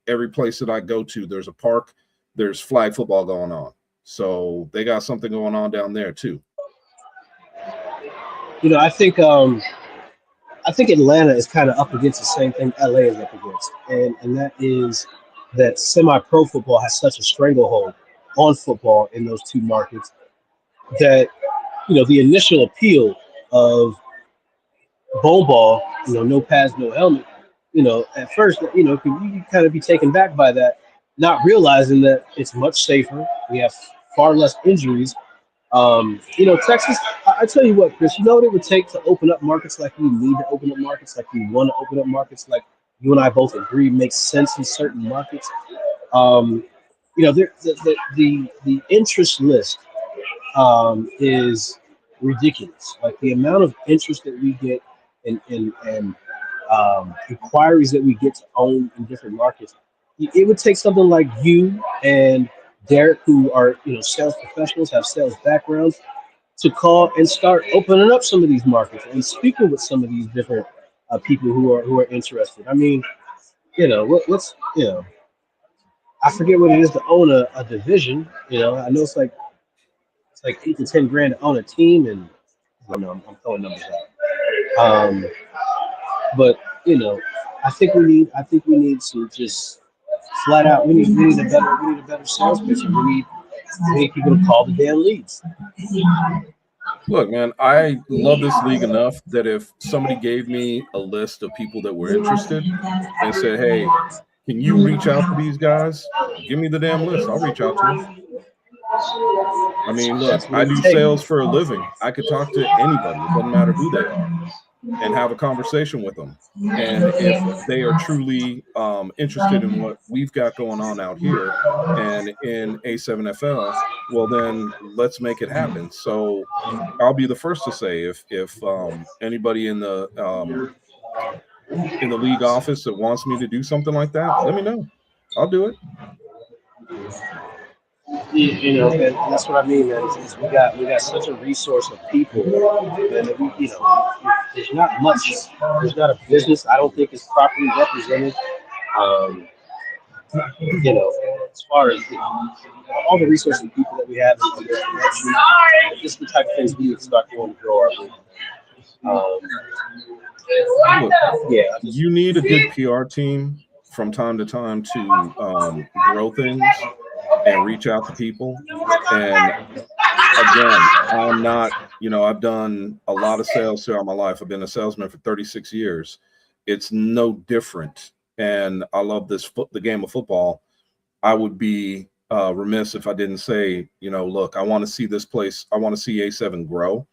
every place that I go to, there's a park, there's flag football going on. So they got something going on down there too. I think Atlanta is kind of up against the same thing LA is up against, and that is that semi-pro football has such a stranglehold on football in those 2 markets that the initial appeal of bowl ball, no pads, no helmet, at first, you kind of be taken back by that, not realizing that it's much safer. We have far less injuries. Texas, I tell you what, Chris, you know what it would take to open up markets like we need to open up markets, like we want to open up markets, like you and I both agree makes sense in certain markets. The interest list is ridiculous. Like the amount of interest that we get and inquiries that we get to own in different markets. It would take something like you and Derek, who are sales professionals, have sales backgrounds, to call and start opening up some of these markets and speaking with some of these different people who are interested. I mean, let's I forget what it is to own a division. I know it's like $8 to $10 grand to own a team, and I know I'm throwing numbers out. But I think we need to just flat out. We need a better sales pitch. We need people to call the damn leads. Look, man, I love this league enough that if somebody gave me a list of people that were interested and said, "Hey, can you reach out to these guys? Give me the damn list. I'll reach out to them." I mean, look, I do sales for a living. I could talk to anybody. It doesn't matter who they are, and have a conversation with them. And if they are truly interested in what we've got going on out here and in A7FL, well, then let's make it happen. So I'll be the first to say if anybody in the league office that wants me to do something like that, let me know. I'll do it. And that's what I mean, man. Is we got such a resource of people, and there's not much. There's not a business I don't think is properly represented. As far as all the resources of people that that we have in the connection. This is the type of things we would start doing to grow our league. Look, Yeah, you need a good PR team from time to time to grow things and reach out to people. And again, I'm not, I've done a lot of sales throughout my life. I've been a salesman for 36 years. It's no different. And I love the game of football. I would be remiss if I didn't say, look, I want to see this place. I want to see A7 grow.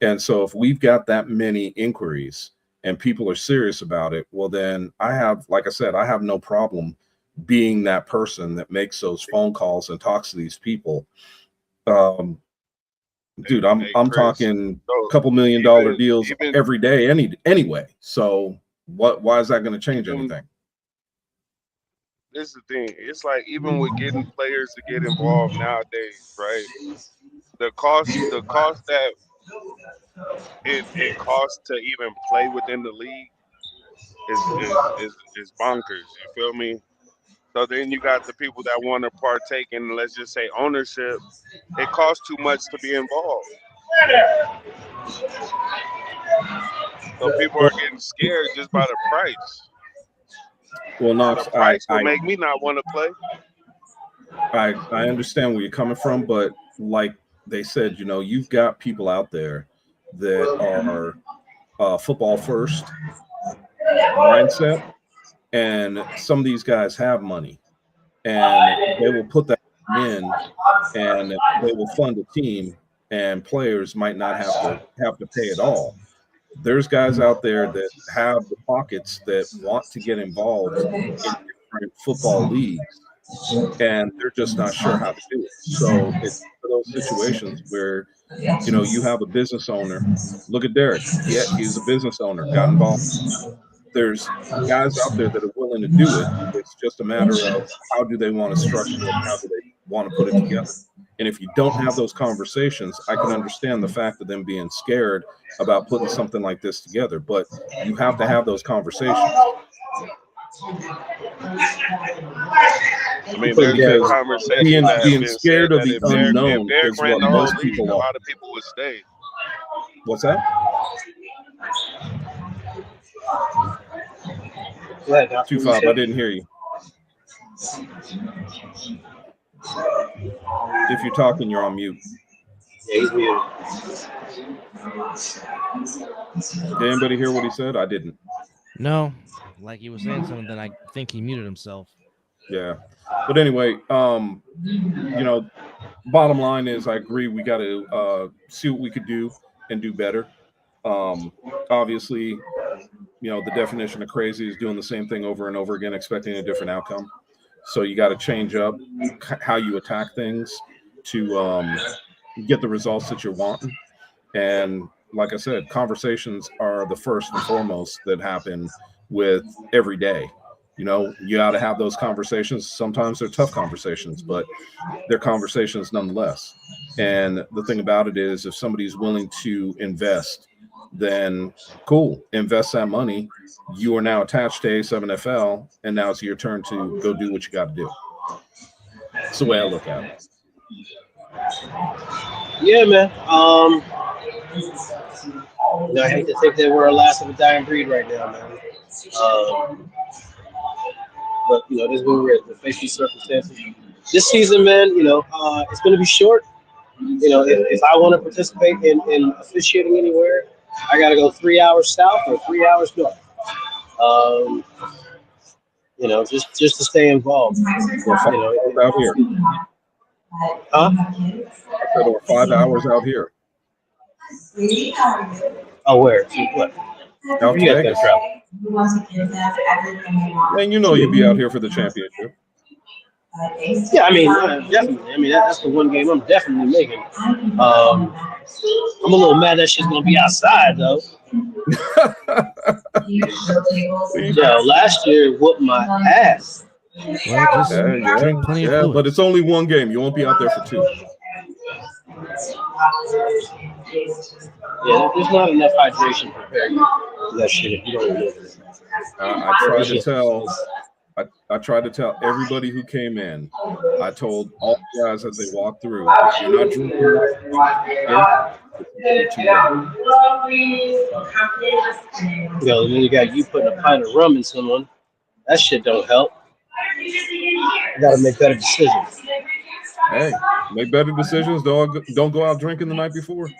And so if we've got that many inquiries and people are serious about it, well, then like I said, I have no problem being that person that makes those phone calls and talks to these people. Dude, I'm Chris, talking so a couple $1 million deals even every day anyway. So why is that going to change anything? this is the thing. It's like even with getting players to get involved nowadays, right? The cost that it costs to even play within the league is bonkers. You feel me? So then you got the people that want to partake in, let's just say, ownership. It costs too much to be involved. So people are getting scared just by the price. Well, Knox, The price will make me not want to play. I understand where you're coming from, but like they said, you've got people out there that are football first mindset, and some of these guys have money, and they will put that in, and they will fund a team, and players might not have to pay at all. There's guys out there that have the pockets that want to get involved in different football leagues, and they're just not sure how to do it. So it's one of those situations where, you have a business owner. Look at Derek. Yeah, he's a business owner, got involved. There's guys out there that are willing to do it. It's just a matter of how do they want to structure it, how do they want to put it together. And if you don't have those conversations, I can understand the fact of them being scared about putting something like this together. But you have to have those conversations. I mean, there's been conversations that have being been scared said of that the if unknown Derek is ran what the whole most league, people a are. lot of people would stay. What's that? go ahead, Doc. 2-5. I didn't hear you. If you're talking, you're on mute. Yeah, he's muted. Did anybody hear what he said? I didn't. No, like he was saying something, then I think he muted himself. Yeah. But anyway, bottom line is I agree we got to see what we could do and do better. Obviously, the definition of crazy is doing the same thing over and over again, expecting a different outcome. So you got to change up how you attack things to get the results that you're wanting. And like I said, conversations are the first and foremost that happen with every day. You got to have those conversations. Sometimes they're tough conversations, but they're conversations nonetheless. And the thing about it is, if somebody's willing to invest, then cool, invest that money. You are now attached to A7FL, and now it's your turn to go do what you got to do. That's the way I look at it. Yeah, man. I hate to think that we're a last of a dying breed right now, man. But this is where we're at. The facing circumstances. This season, man, it's going to be short. If I want to participate in officiating anywhere, I got to go 3 hours south or 3 hours north. Just to stay involved. Out here. Huh? I said, or 5 hours out here. Oh, where? What? Out to Vegas. And you'd be out here for the championship. Yeah, I mean, definitely. I mean, that's the one game I'm definitely making. I'm a little mad that shit's gonna be outside though. Yo, last year whooped my ass. Well, just drink plenty of fluids. But it's only one game. You won't be out there for 2. Yeah, there's not enough hydration prepared for that shit if you don't do it. I I tried to tell everybody who came in. I told all the guys as they walked through, if you're not drinking, Yo, then you got you putting a pint of rum in someone. That shit don't help. You gotta make better decisions. Hey, make better decisions. Don't go out drinking the night before.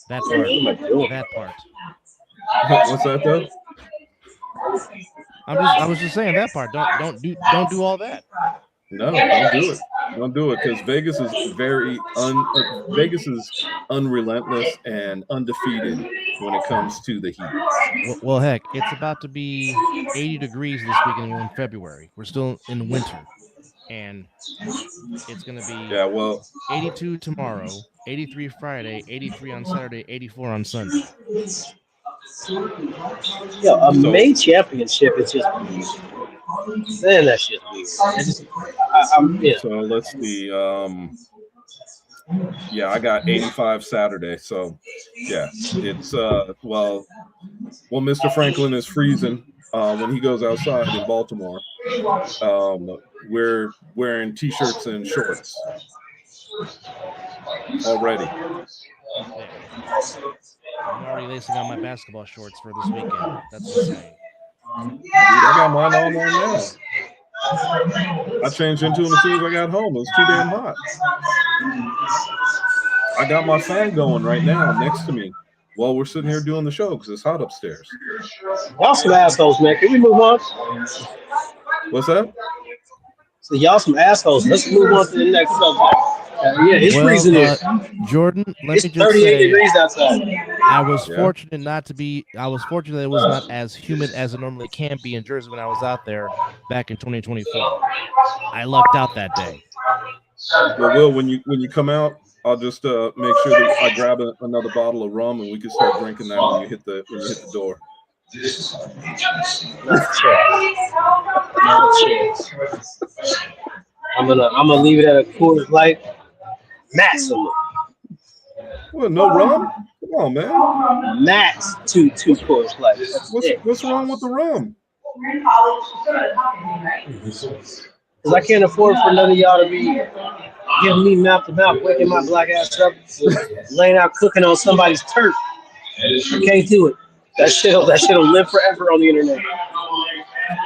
That What am I part. doing? That part. What's that though? I was just saying that part. Don't do all that. No, don't do it. Don't do it because Vegas is Vegas is unrelentless and undefeated when it comes to the heat. Well, heck, it's about to be 80 degrees this weekend. We're in February. We're still in winter, and it's gonna be 82 tomorrow, 83 Friday, 83 on Saturday, 84 on Sunday. Yo, a May championship is just man, that shit's weird. So let's see. I got 85 Saturday. So yeah, it's well, Mr. Franklin is freezing when he goes outside in Baltimore. We're wearing t-shirts and shorts already. Yeah. I'm already lacing on my basketball shorts for this weekend. That's insane. Dude, I got mine on now. I changed into them as soon as I got home. It was too damn hot. I got my fan going right now next to me while we're sitting here doing the show because it's hot upstairs. Y'all some assholes, man. Can we move on? What's that? So y'all some assholes. Let's move on to the next subject. It's freezing here. Jordan, let It's me just 38 say, degrees outside. I was fortunate that it was not as humid as it normally can be in Jersey when I was out there back in 2024. I lucked out that day. Well, Will, when you come out, I'll just make sure that I grab another bottle of rum and we can start drinking that when you hit the door. Not a chance. I'm gonna leave it at a Coors Light maximum. Well, no rum? Come on, man. Max two Coors Light. What's wrong with the rum? Because I can't afford for none of y'all to be giving me mouth to mouth, waking my black ass up, laying out cooking on somebody's turf. I can't do it. That shit'll live forever on the internet.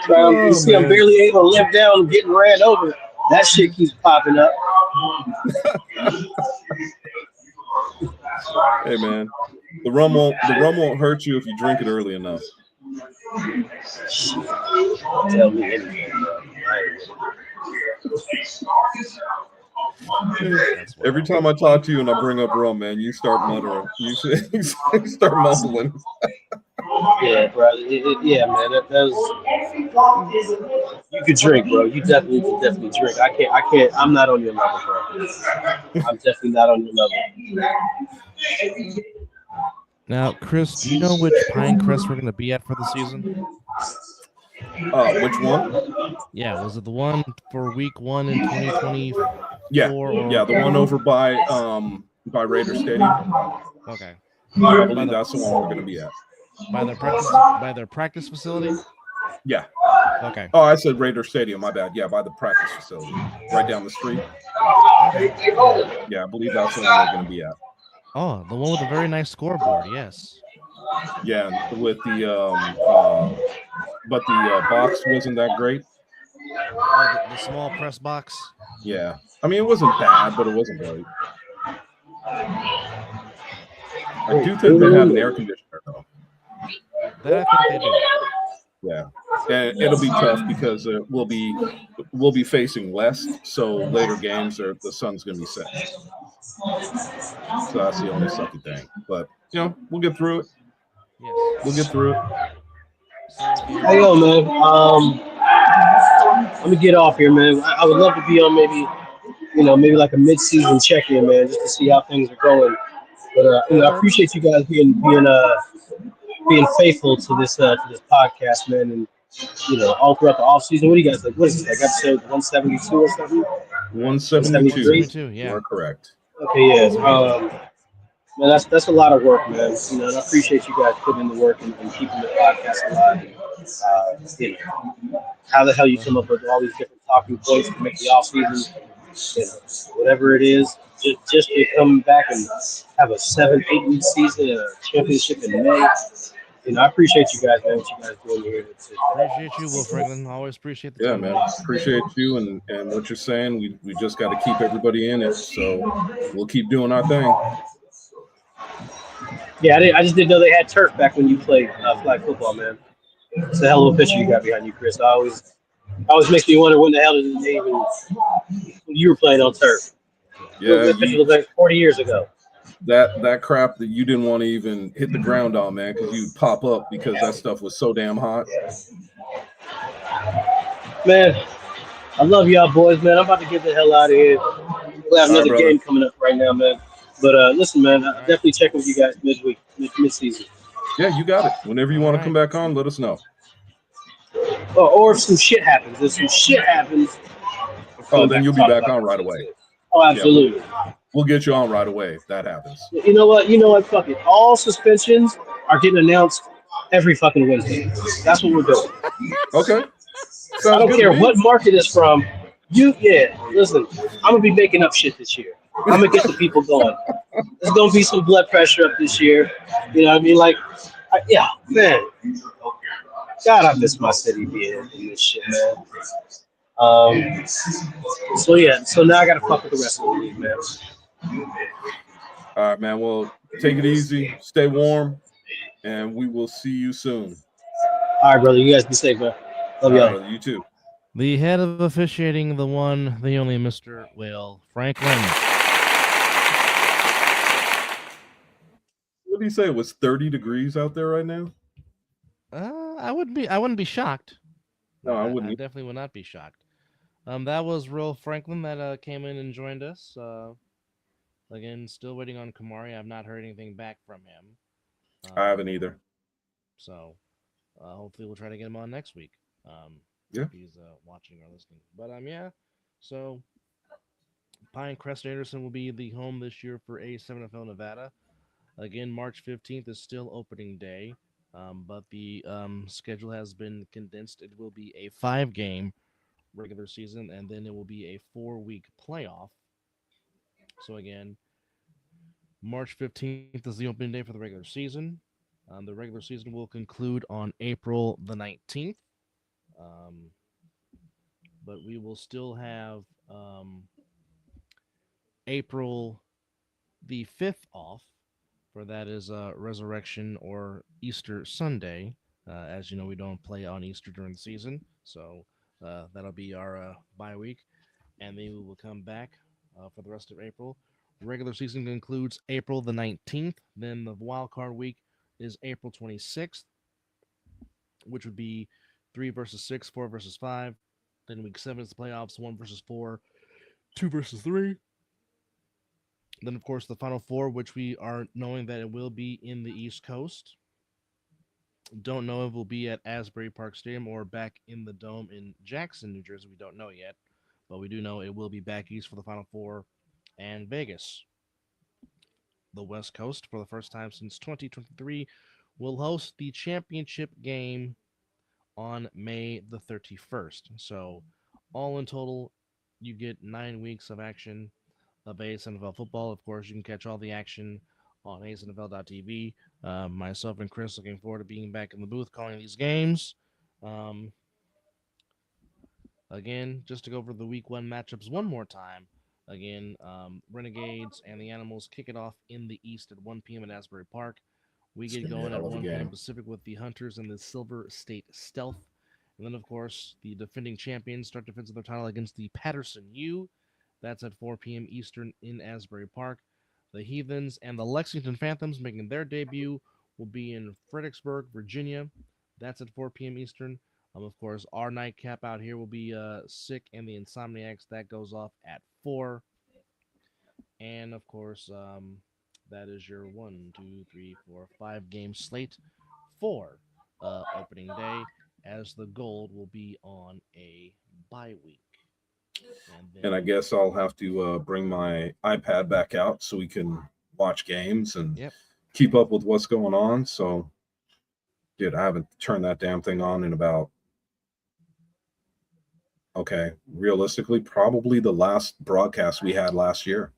So, you see, man. I'm barely able to live down getting ran over. That shit keeps popping up. Hey man, the rum won't hurt you if you drink it early enough. Tell me anything. Every time I talk to you and I bring up rum, man, you start muttering. You start mumbling. Yeah, bro. Yeah, man. That was. You could drink, bro. You definitely drink. I can't. I'm not on your level, bro. I'm definitely not on your level. Now, Chris, do you know which Pinecrest we're going to be at for the season? Which one? Yeah, was it the one for week 1 in 2024? Yeah, the one over by Raider Stadium. Okay. I believe that's the one we're going to be at. By their practice facility? Yeah. Okay. Oh, I said Raider Stadium. My bad. Yeah, by the practice facility, right down the street. Yeah, I believe that's the one we're going to be at. Oh, the one with a very nice scoreboard. Yes. Yeah, with the but the box wasn't that great. Oh, the small press box. Yeah, I mean it wasn't bad, but it wasn't great. I do think they had an air conditioner though. That I think they do. Yeah, and it'll be tough because we'll be facing west, so later games the sun's going to be setting. So that's the only sucky thing. But we'll get through it. Yes. We'll get through it. Hey, yo, man. Let me get off here, man. I would love to be on maybe like a mid-season check-in, man, just to see how things are going. But I appreciate you guys being faithful to this podcast, man, and all throughout the off season. What do you guys like? What is it, like episode 172 or something? 172. 172, yeah. You're correct. Okay, yeah. Man, that's a lot of work, man. You know, and I appreciate you guys putting in the work and keeping the podcast alive. You know, how the hell you come up with all these different talking points to make the off season, you know, whatever it is, just to come back and have a 7, 8 week season, a championship in May. You know, I appreciate you guys, man. What you guys doing here? Appreciate you, Will Franklin. Always appreciate the Yeah, team, man. buddy. Appreciate you and what you're saying. We just got to keep everybody in it. So we'll keep doing our thing. Yeah, I just didn't know they had turf back when you played flag football, man. It's a hell of a picture you got behind you, Chris. Always makes me wonder when the hell did they even when you were playing on turf. Yeah, That picture looks like 40 years ago. that crap that you didn't want to even hit the ground on, man, because you'd pop up because that stuff was so damn hot. Man, I love y'all boys, man. I'm about to get the hell out of here. We have All right, another brother. game coming up right now, man. But listen, man, I'll definitely check with you guys midweek, mid-season. Yeah, you got it. Whenever you All want to right. come back on, let us know. Or if some shit happens, Oh, then you'll be talk back about on that right shit away. too. Oh, absolutely. Yeah, we'll get you on right away if that happens. You know what? Fuck it. All suspensions are getting announced every fucking Wednesday. That's what we're doing. Okay. I Sounds don't good to care me. what market it's from. Listen, I'm gonna be making up shit this year. I'm gonna get the people going. There's gonna be some blood pressure up this year. You know what I mean? Like, yeah, man. God, I miss my city being in this shit, man. So yeah, so now I gotta fuck with the rest of the league, man. All right, man. Well, take it easy, stay warm, and we will see you soon. All right, brother. You guys be safe, man. All Love right, y'all. brother. You too. The head of officiating, the one, the only Mr. Will Franklin. What did he say? It was 30 degrees out there right now? I wouldn't be shocked. No, I I wouldn't. definitely would not be shocked. That was Will Franklin that came in and joined us. Again, still waiting on Camri. I've not heard anything back from him. I haven't either. So hopefully we'll try to get him on next week. Yeah. If he's watching or listening. But yeah. So Pinecrest Anderson will be the home this year for A7FL Nevada. Again, March 15th is still opening day, but the schedule has been condensed. It will be a 5 game regular season, and then it will be a 4 week playoff. So again, March 15th is the opening day for the regular season. The regular season will conclude on April the 19th. Um, but we will still have April the 5th off, for that is Resurrection or Easter Sunday. As you know, we don't play on Easter during the season, so that'll be our bye week, and then we will come back for the rest of April. Regular season concludes April the 19th. Then the wild card week is April 26th, which would be 3 versus 6, 4 versus 5. Then week 7 is the playoffs, 1 versus 4, 2 versus 3. Then, of course, the Final Four, which we are knowing that it will be in the East Coast. Don't know if it will be at Asbury Park Stadium or back in the Dome in Jackson, New Jersey. We don't know yet. But we do know it will be back east for the Final Four and Vegas. The West Coast, for the first time since 2023, will host the championship game on May the 31st. So, all in total, you get 9 weeks of action of ASNFL football. Of course, you can catch all the action on asnfl.tv. Myself and Chris looking forward to being back in the booth calling these games. Um, again, just to go over the week 1 matchups one more time. Again, Renegades and the Animals kick it off in the East at 1 p.m. at Asbury Park. We get going at 1 p.m. Pacific with the Hunters and the Silver State Stealth. And then, of course, the defending champions start defense of their title against the Patterson U. That's at 4 p.m. Eastern in Asbury Park. The Heathens and the Lexington Phantoms making their debut will be in Fredericksburg, Virginia. That's at 4 p.m. Eastern. Of course, our nightcap out here will be Sick and the Insomniacs. That goes off at 4. And, of course, that is your 1, 2, 3, 4, 5 game slate for opening day, as the Gold will be on a bye week. And I guess I'll have to bring my iPad back out so we can watch games and Yep. keep up with what's going on. So, dude, I haven't turned that damn thing on in about, okay, realistically, probably the last broadcast we had last year.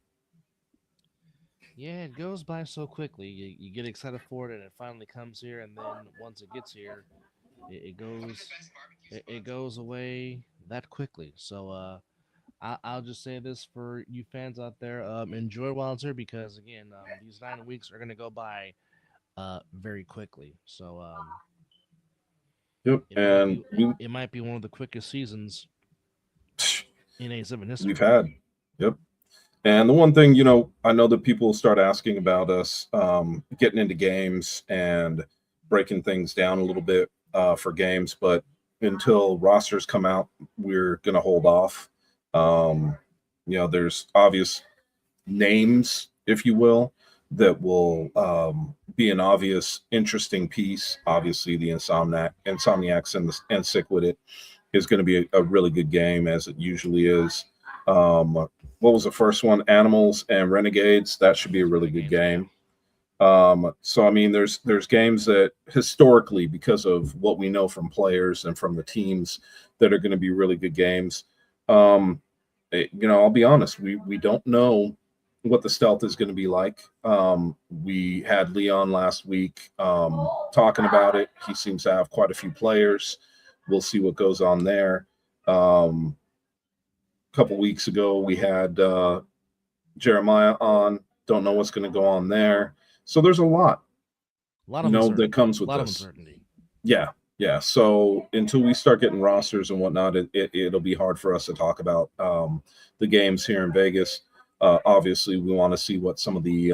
Yeah, it goes by so quickly. You get excited for it, and it finally comes here, and then once it gets here, it goes away that quickly. So I'll just say this for you fans out there: enjoy while it's here, because again, these 9 weeks are gonna go by very quickly. So Yep. it might And be it might be one of the quickest seasons in A7 we've history. had, yep. And the one thing, I know that people start asking about us getting into games and breaking things down a little bit for games, but until rosters come out, we're going to hold off. Um, there's obvious names, if you will, that will be an obvious, interesting piece. Obviously, the Insomniacs and Sick with it is going to be a really good game, as it usually is. What was the first one? Animals and Renegades. That should be a really good game. So I mean, there's games that historically, because of what we know from players and from the teams, that are going to be really good games. I'll be honest, we don't know what the stealth is going to be like. We had Leon last week talking about it. He seems to have quite a few players. We'll see what goes on there. A couple weeks ago, we had Jeremiah on. Don't know what's going to go on there. So there's a lot, A lot of uncertainty. that comes with a lot this. of uncertainty. Yeah, yeah. So until we start getting rosters and whatnot, it'll be hard for us to talk about the games here in Vegas. Obviously, we want to see what some of the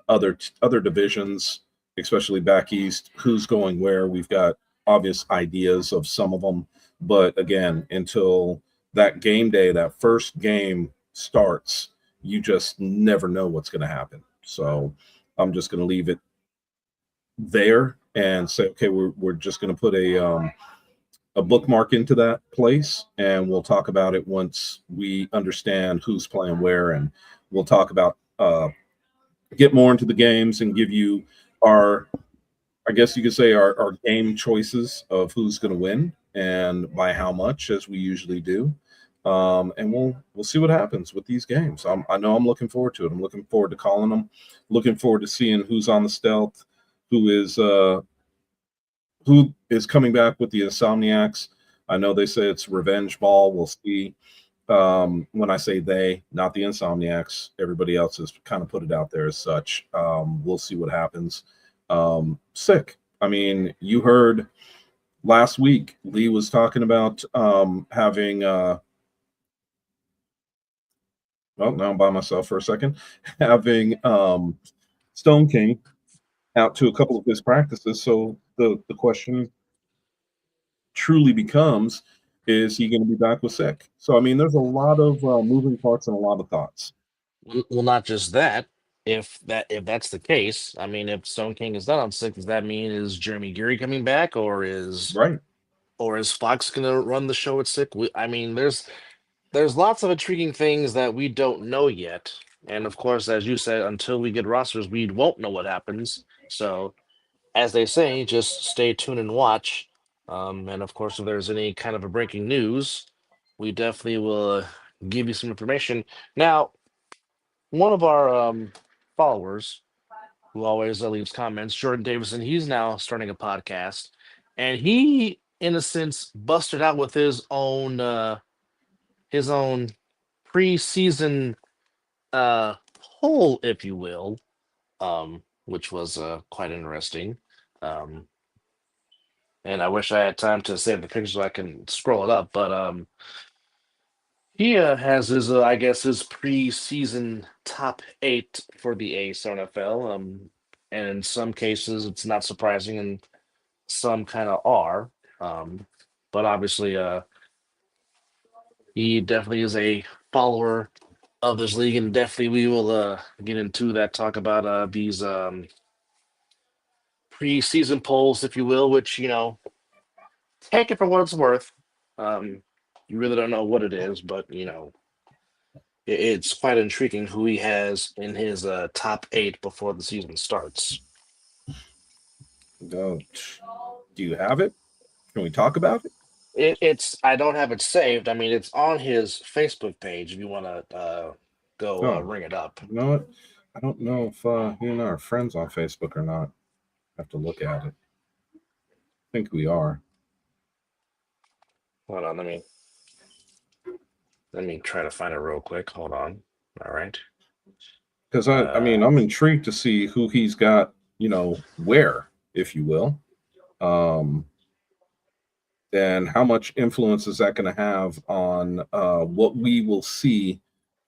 other divisions, especially back east, who's going where. We've got obvious ideas of some of them, but again, until that game day, that first game starts, you just never know what's going to happen. So I'm just going to leave it there and say, okay, we're just going to put a bookmark into that place, and we'll talk about it once we understand who's playing where, and we'll talk about get more into the games and give you our, I guess you could say, our game choices of who's going to win and by how much, as we usually do. And we'll see what happens with these games. I know I'm looking forward to it. I'm looking forward to calling them, looking forward to seeing who's on the stealth, who is coming back with the Insomniacs. I know they say it's Revenge Ball. We'll see. When I say they, not the Insomniacs, everybody else has kind of put it out there as such. We'll see what happens. Sick. I mean, you heard last week Lee was talking about having well, now I'm by myself for a second, having Stone King out to a couple of his practices. So the question truly becomes, is he going to be back with Sick? So I mean, there's a lot of moving parts and a lot of thoughts. Well, not just that. If that's the case, I mean, if Stone King is not on sick, does that mean is Jeremy Geary coming back, Right. or is Fox gonna run the show at sick? I mean, there's lots of intriguing things that we don't know yet, and of course, as you said, until we get rosters, we won't know what happens. So, as they say, just stay tuned and watch. And of course, if there's any kind of a breaking news, we definitely will give you some information. Now, one of our followers who always leaves comments, Jordan Davison, he's now starting a podcast, and he, in a sense, busted out with his own preseason poll, if you will, which was quite interesting. Um, and I wish I had time to save the picture so I can scroll it up, but he has his, I guess, his preseason top 8 for the A7FL. And in some cases, it's not surprising, and some kind of are. Um, but obviously, he definitely is a follower of this league, and definitely we will get into that, talk about these preseason polls, if you will, which, take it for what it's worth. You really don't know what it is, but, it's quite intriguing who he has in his top 8 before the season starts. Do you have it? Can we talk about it? It's I don't have it saved. I mean, it's on his Facebook page if you want to go Oh, ring it up. you know what? I don't know if you and I are friends on Facebook or not. I have to look at it. I think we are. Hold on, let me try to find it real quick. Hold on. All right. Because I mean, I'm intrigued to see who he's got, where, if you will. Um, and how much influence is that going to have on what we will see?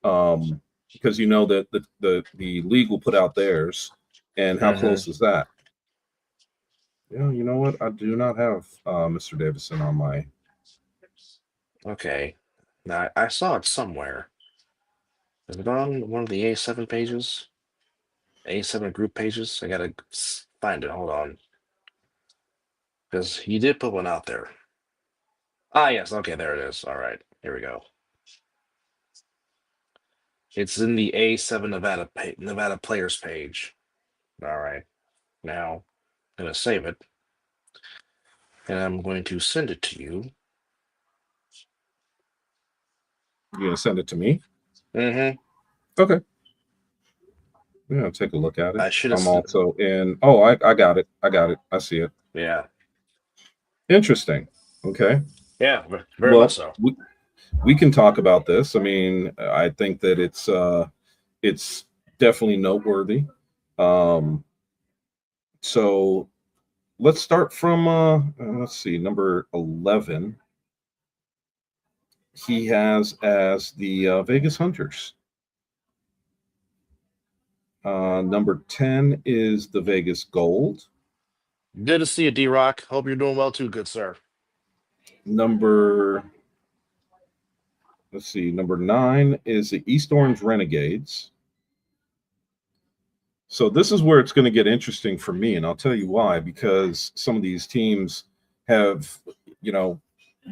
Because you know that the league will put out theirs, and how close is that? Yeah, you know what? I do not have Mr. Davison on my. Okay. Now I saw it somewhere. Is it on one of the A7 pages? A7 group pages? I gotta find it. Hold on. Because he did put one out there. Ah, yes. Okay, there it is. All right. Here we go. It's in the A7 Nevada players page. All right. Now I'm gonna save it, and I'm going to send it to you. You're gonna send it to me? Mm-hmm. Okay. Yeah, I'll take a look at it. I should have. I'm also in. Oh, I got it. I got it. I see it. Yeah. Interesting. Okay. Yeah. Very much Well, so. we can talk about this. I mean, I think that it's definitely noteworthy. Um, so let's start from let's see, number 11. He has as the Vegas Hunters. Number 10 is the Vegas Gold. Good to see you, D-Rock. Hope you're doing well too, good sir. Number let's see, number 9 is the East Orange Renegades. So this is where it's going to get interesting for me, and I'll tell you why. Because some of these teams have,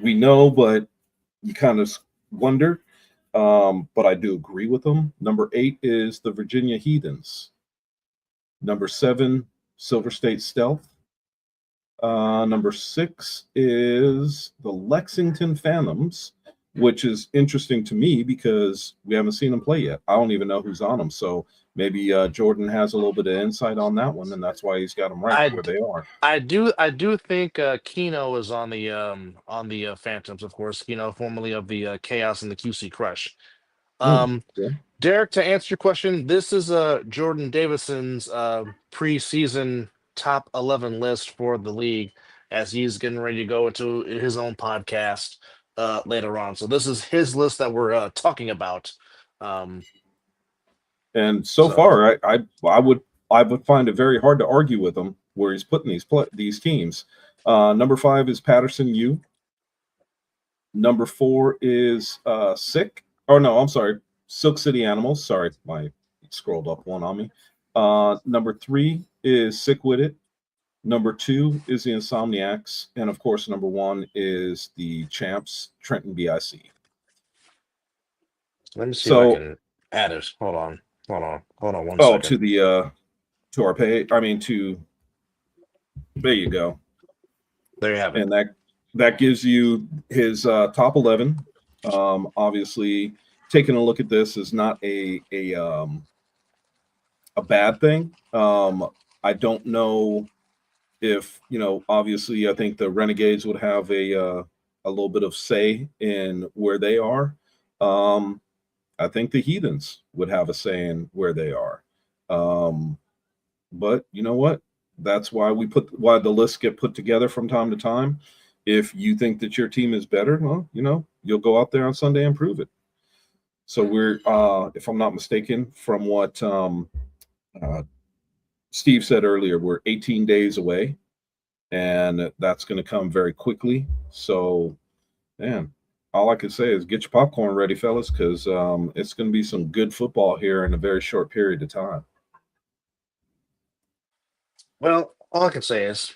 we know, but you kind of wonder. But I do agree with them. Number 8 is the Virginia Heathens. Number 7, Silver State Stealth. Number 6 is the Lexington Phantoms, which is interesting to me because we haven't seen them play yet. I don't even know who's on them. So maybe Jordan has a little bit of insight on that one, and that's why he's got them ranked where they are. I do think Keno is on the Phantoms, of course. Keno, formerly of the Chaos and the QC Crush. Yeah. Derek, to answer your question, this is Jordan Davison's preseason top 11 list for the league as he's getting ready to go into his own podcast later on. So this is his list that we're talking about. And so far, I would find it very hard to argue with him where he's putting these teams. Number 5 is Patterson U. Number 4 is Sick. Oh no, I'm sorry, Silk City Animals. Sorry, my scrolled up one on me. Number 3 is Sick With It. Number 2 is the Insomniacs, and of course, number 1 is the Champs, Trenton BIC. Let me see if I can add it. Hold on 1 second. To our page. I mean, there you go. There you have it. And that gives you his top 11. Obviously, taking a look at this is not a bad thing. I don't know if obviously I think the Renegades would have a little bit of say in where they are. I think the Heathens would have a say in where they are. But you know what? That's why why the lists get put together from time to time. If you think that your team is better, well, you'll go out there on Sunday and prove it. So we're, if I'm not mistaken, from what Steve said earlier, we're 18 days away, and that's going to come very quickly. So, man, all I can say is get your popcorn ready, fellas, because it's going to be some good football here in a very short period of time. Well, all I can say is,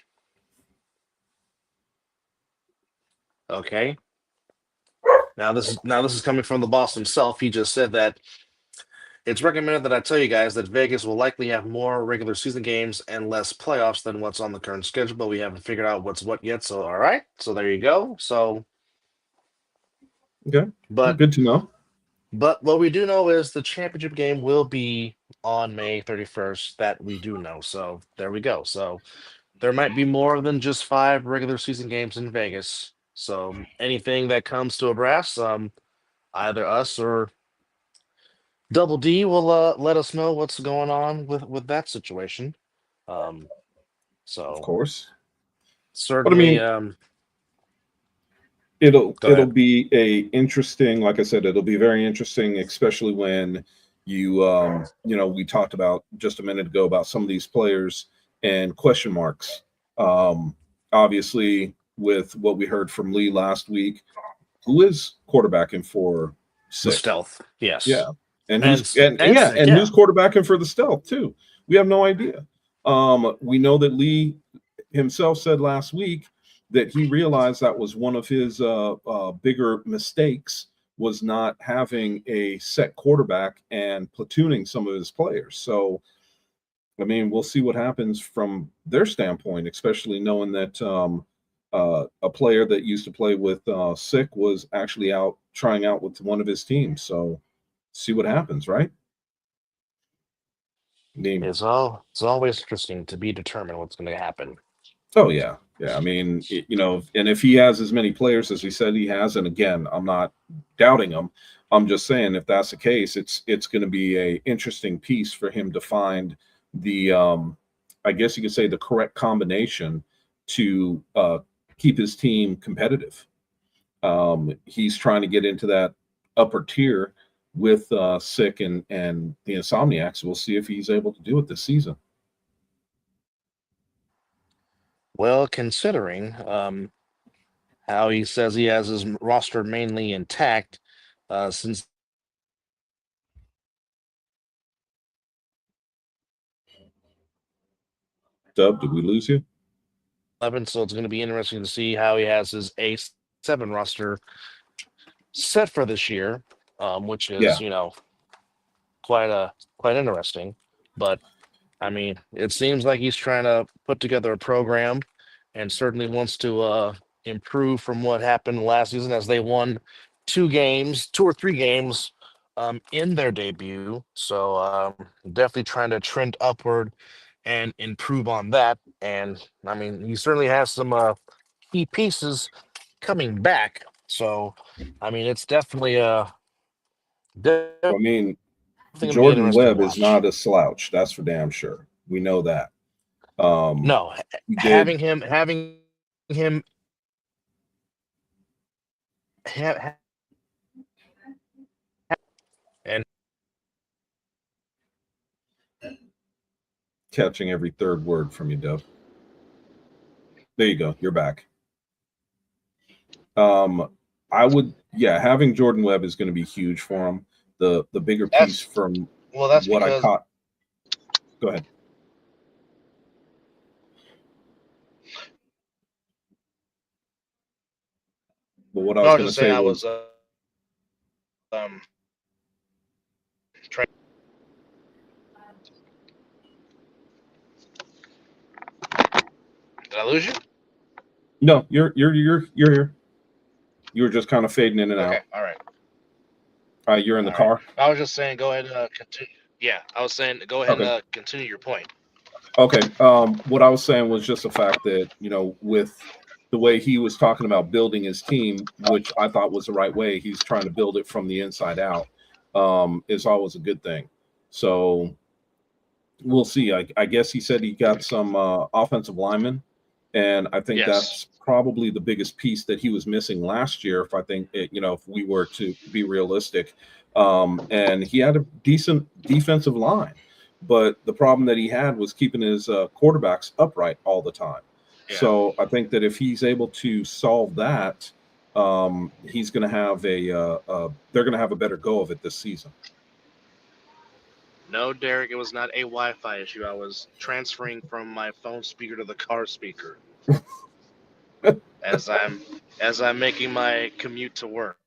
okay, Now this is coming from the boss himself. He just said that it's recommended that I tell you guys that Vegas will likely have more regular season games and less playoffs than what's on the current schedule, but we haven't figured out what's what yet. So all right, so there you go. So, Okay, but good to know. what we do know is the championship game will be on May 31st. That we do know. So there we go. So there might be more than just 5 regular season games in Vegas. So anything that comes to a brass, either us or Double D will let us know what's going on with that situation. Um, Of so course, but I certainly, mean, go it'll ahead. be a interesting. Like I said, it'll be very interesting, especially when we talked about just a minute ago about some of these players and question marks. Um, Obviously, with what we heard from Lee last week, who is quarterbacking for The Sick? stealth, yes, Yeah. And and who's and and yeah, sick, and yeah. who's quarterbacking for the stealth too? We have no idea. We know that Lee himself said last week that he realized that was one of his bigger mistakes was not having a set quarterback and platooning some of his players. So, I mean, we'll see what happens from their standpoint, especially knowing that a player that used to play with Sick was actually out trying out with one of his teams. So, see what happens, right? I mean, It's always interesting to be determined what's going to happen. oh yeah, yeah. I mean, and if he has as many players as he said he has, and again, I'm not doubting him. I'm just saying if that's the case, it's going to be a interesting piece for him to find the, I guess you could say, the correct combination to keep his team competitive. He's trying to get into that upper tier with Sick and the Insomniacs. We'll see if he's able to do it this season. Well, considering how he says he has his roster mainly intact, since Dub, did we lose you? 11, so it's going to be interesting to see how he has his A7 roster set for this year, which Yeah. is quite interesting. But I mean, it seems like he's trying to put together a program and certainly wants to improve from what happened last season as they won 2 or 3 games in their debut. So definitely trying to trend upward and improve on that. And I mean, he certainly has some key pieces coming back. So I mean, it's definitely I mean, going to be Jordan interesting to Webb is watch. not a slouch. That's for damn sure. We know that. Um, No, he did. having him ha- ha- and Catching every third word from you, Dub. There you go. You're back. Um, I would, yeah, having Jordan Webb is going to be huge for him. The bigger piece that's from that's what I because caught. Go ahead. But what I no, I was was going to just saying say I was was, um trying. Did I lose you? no, you're here. You were just kind of fading in and Okay, out. all right, You're in the all right. car. I was just saying, go ahead and continue. Yeah, I was saying, go ahead and Okay. continue your point. Okay. What I was saying was just the fact that, with the way he was talking about building his team, which I thought was the right way, he's trying to build it from the inside out, is always a good thing. So we'll see. I guess he said he got some offensive linemen, and I think Yes. that's probably the biggest piece that he was missing last year. If I think if we were to be realistic, and he had a decent defensive line, but the problem that he had was keeping his quarterbacks upright all the time. Yeah. So I think that if he's able to solve that, he's going to have they're going to have a better go of it this season. No, Derek, it was not a Wi-Fi issue. I was transferring from my phone speaker to the car speaker as I'm making my commute to work.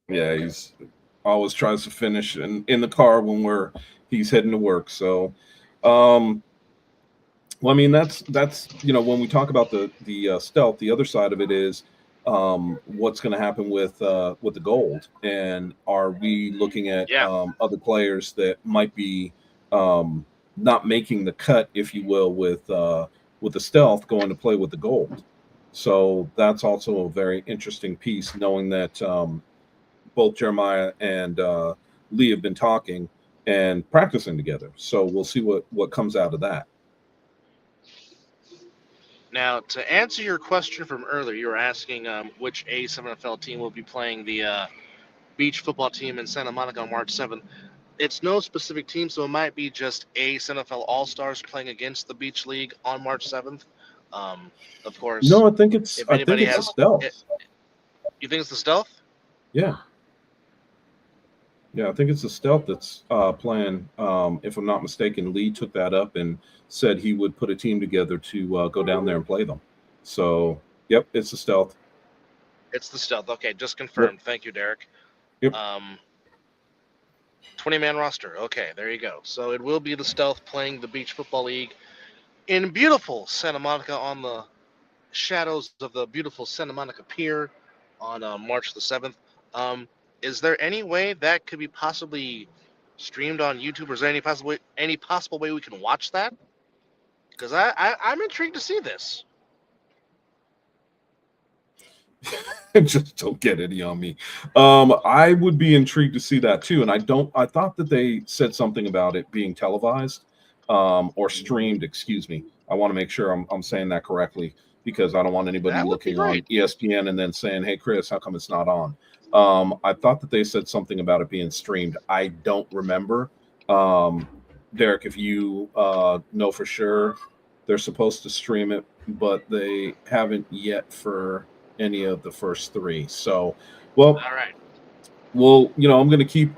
Yeah, he's always tries to finish in the car when he's heading to work. So, um, well, I mean, that's when we talk about the stealth, the other side of it is what's going to happen with the gold, and are we looking at Yeah. other players that might be um, not making the cut, if you will, with the stealth going to play with the gold. So that's also a very interesting piece, knowing that both Jeremiah and Lee have been talking and practicing together. So we'll see what comes out of that. Now, to answer your question from earlier, you were asking which A7FL team will be playing the beach football team in Santa Monica on March 7th. It's no specific team, so it might be just A7FL All-Stars playing against the Beach League on March 7th. Of course, No, I think it's if I think anybody it's the has... stealth. You think it's the Stealth? Yeah. Yeah, I think it's the stealth that's playing. If I'm not mistaken, Lee took that up and said he would put a team together to go down there and play them. So, yep, it's the stealth. It's the Stealth. Okay, just Yep. confirmed. Thank you, Derek. Yep. 20-man roster. Okay, there you go. So it will be the Stealth playing the Beach Football League in beautiful Santa Monica on the shadows of the beautiful Santa Monica Pier on March the 7th. Is there any way that could be possibly streamed on YouTube, or is there any possible way we can watch that? Because I'm intrigued to see this. Just don't get any on me. I would be intrigued to see that too. And I thought that they said something about it being televised or streamed, excuse me. I want to make sure I'm saying that correctly because I don't want anybody That would be looking on great. ESPN and then saying, hey, Chris, how come it's not on? I thought that they said something about it being streamed. I don't remember. Derek, if you know for sure, they're supposed to stream it, but they haven't yet for any of the first three. So, well, All right. well,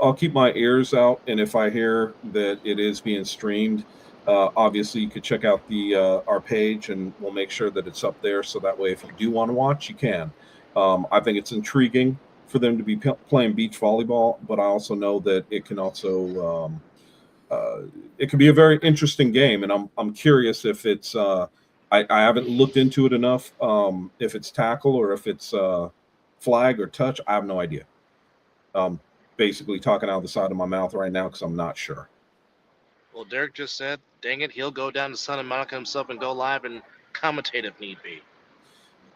I'll keep my ears out, and if I hear that it is being streamed, obviously you could check out the our page, and we'll make sure that it's up there. So that way, if you do want to watch, you can. I think it's intriguing for them to be playing beach volleyball, but I also know that it can also it can be a very interesting game, and I'm curious if it's I haven't looked into it enough. If it's tackle or if it's flag or touch, I have no idea. Basically talking out of the side of my mouth right now because I'm not sure. Well, Derek just said, dang it, he'll go down to Santa Monica himself and go live and commentate if need be.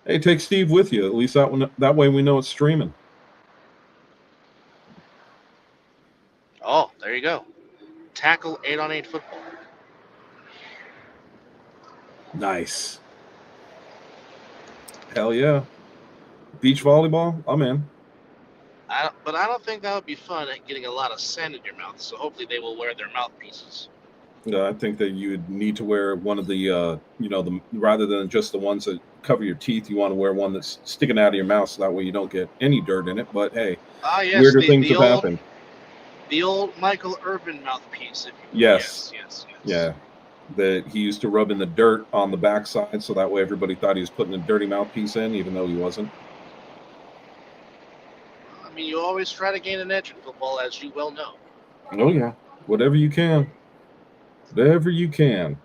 Hey, take Steve with you. At least that way we know it's streaming. Oh, there you go. Tackle 8-on-8 football. Nice. Hell yeah. Beach volleyball? I'm in. But I don't think that would be fun at getting a lot of sand in your mouth, so hopefully they will wear their mouthpieces. I think that you would need to wear one of the, rather than just the ones that cover your teeth, you want to wear one that's sticking out of your mouth so that way you don't get any dirt in it. But hey, yes, weirder things have happened. The old Mickel Urban mouthpiece. Yes. Yes. Yeah. That he used to rub in the dirt on the backside so that way everybody thought he was putting a dirty mouthpiece in, even though he wasn't. I mean, you always try to gain an edge in football, as you well know. Oh, yeah. Whatever you can. Whatever you can.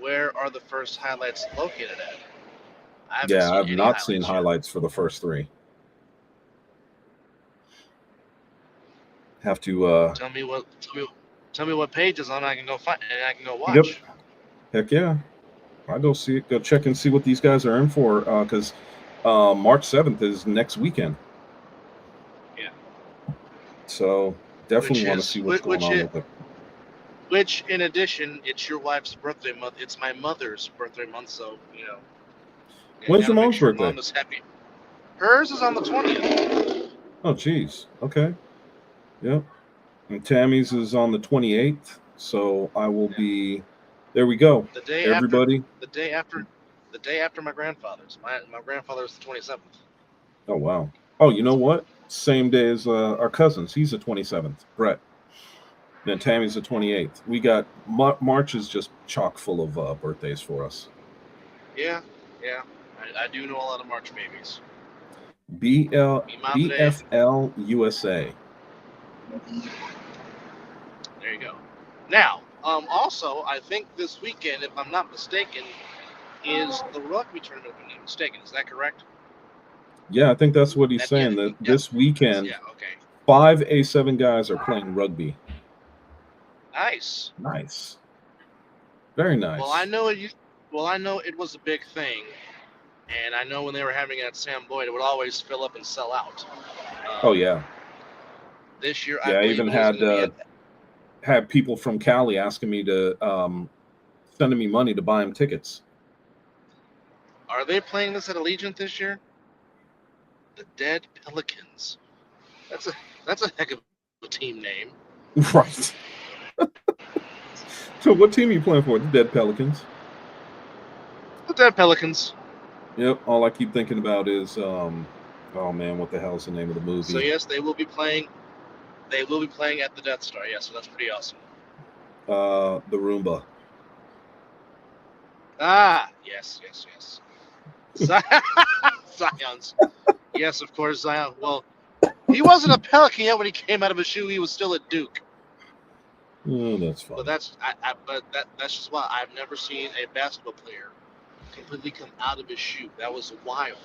Where are the first highlights located at? I've not seen highlights for the first three. Have to tell me what page is on. I can go find and I can go watch. Yep. Heck yeah. I'll go see it. Go check and see what these guys are in for because March 7th is next weekend. Yeah. So definitely want to see what's going on with it. Which, in addition, it's your wife's birthday month. It's my mother's birthday month, so When's your mom's birthday? Mom is happy. Hers is on the 20th. Oh, geez. Okay. Yep. And Tammy's is on the 28th, so I will be. There we go. The day everybody. After, the day after my grandfather's. My grandfather's the 27th. Oh wow. Oh, you know what? Same day as our cousins. He's the 27th. Brett. Then Tammy's the 28th. We got March is just chock full of birthdays for us. Yeah. I do know a lot of March babies. BL, Mi madre. BFL USA. There you go. Now, also, I think this weekend, if I'm not mistaken, is the rugby tournament. If I'm not mistaken, is that correct? Yeah, I think that's what he's saying. That Yeah. this weekend, Yeah. Okay. 5 A7 guys are playing rugby. Nice. Nice. Very nice. Well, I know it. Well, I know it was a big thing, and I know when they were having it at Sam Boyd, it would always fill up and sell out. Oh yeah. This year, Yeah, I I believe even it is going to be. had people from Cali asking me to sending me money to buy them tickets. Are they playing this at Allegiant this year? The Dead Pelicans. That's a heck of a team name. Right. So what team are you playing for? The Dead Pelicans. The Dead Pelicans. Yep. All I keep thinking about is oh man, what the hell is the name of the movie? So yes, they will be playing. They will be playing at the Death Star. Yes, so that's pretty awesome. The Roomba. Ah, yes. Zion's. Yes, of course, Zion. Well, he wasn't a Pelican yet when he came out of his shoe. He was still a Duke. Oh, that's fine. But that's just why I've never seen a basketball player completely come out of his shoe. That was wild.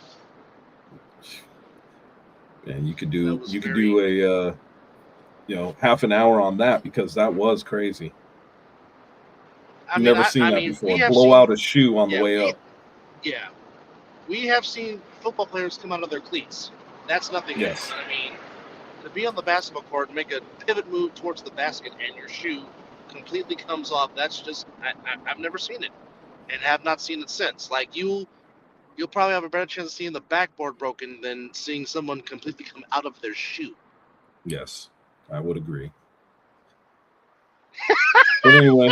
And you could do a half an hour on that because that was crazy. I've never seen that before. Blow out a shoe on the way up. Yeah. We have seen football players come out of their cleats. That's nothing new. Yes. I mean, to be on the basketball court and make a pivot move towards the basket and your shoe completely comes off, that's just, I've never seen it and have not seen it since. Like, you'll probably have a better chance of seeing the backboard broken than seeing someone completely come out of their shoe. Yes, I would agree. But anyway.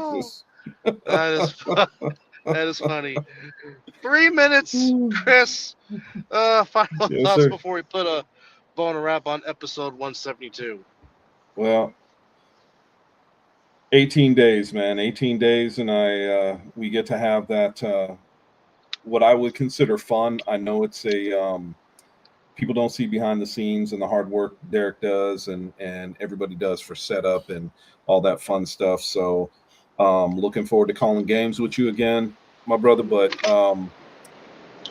Jesus. That is funny. 3 minutes, Chris. Final thoughts before we put a bow and a wrap on episode 172. Well, 18 days, man. 18 days, and we get to have that what I would consider fun. I know it's a people don't see behind the scenes and the hard work Derek does and everybody does for setup and all that fun stuff. So looking forward to calling games with you again, my brother. But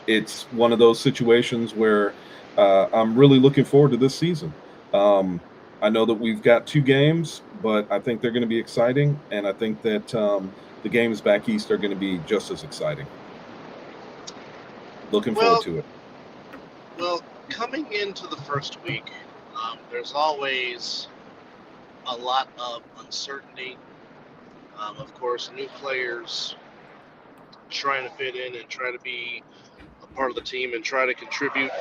it's one of those situations where I'm really looking forward to this season. I know that we've got 2 games, but I think they're going to be exciting. And I think that the games back east are going to be just as exciting. Looking forward to it. Well, coming into the first week, there's always a lot of uncertainty. Of course, new players trying to fit in and try to be a part of the team and try to contribute.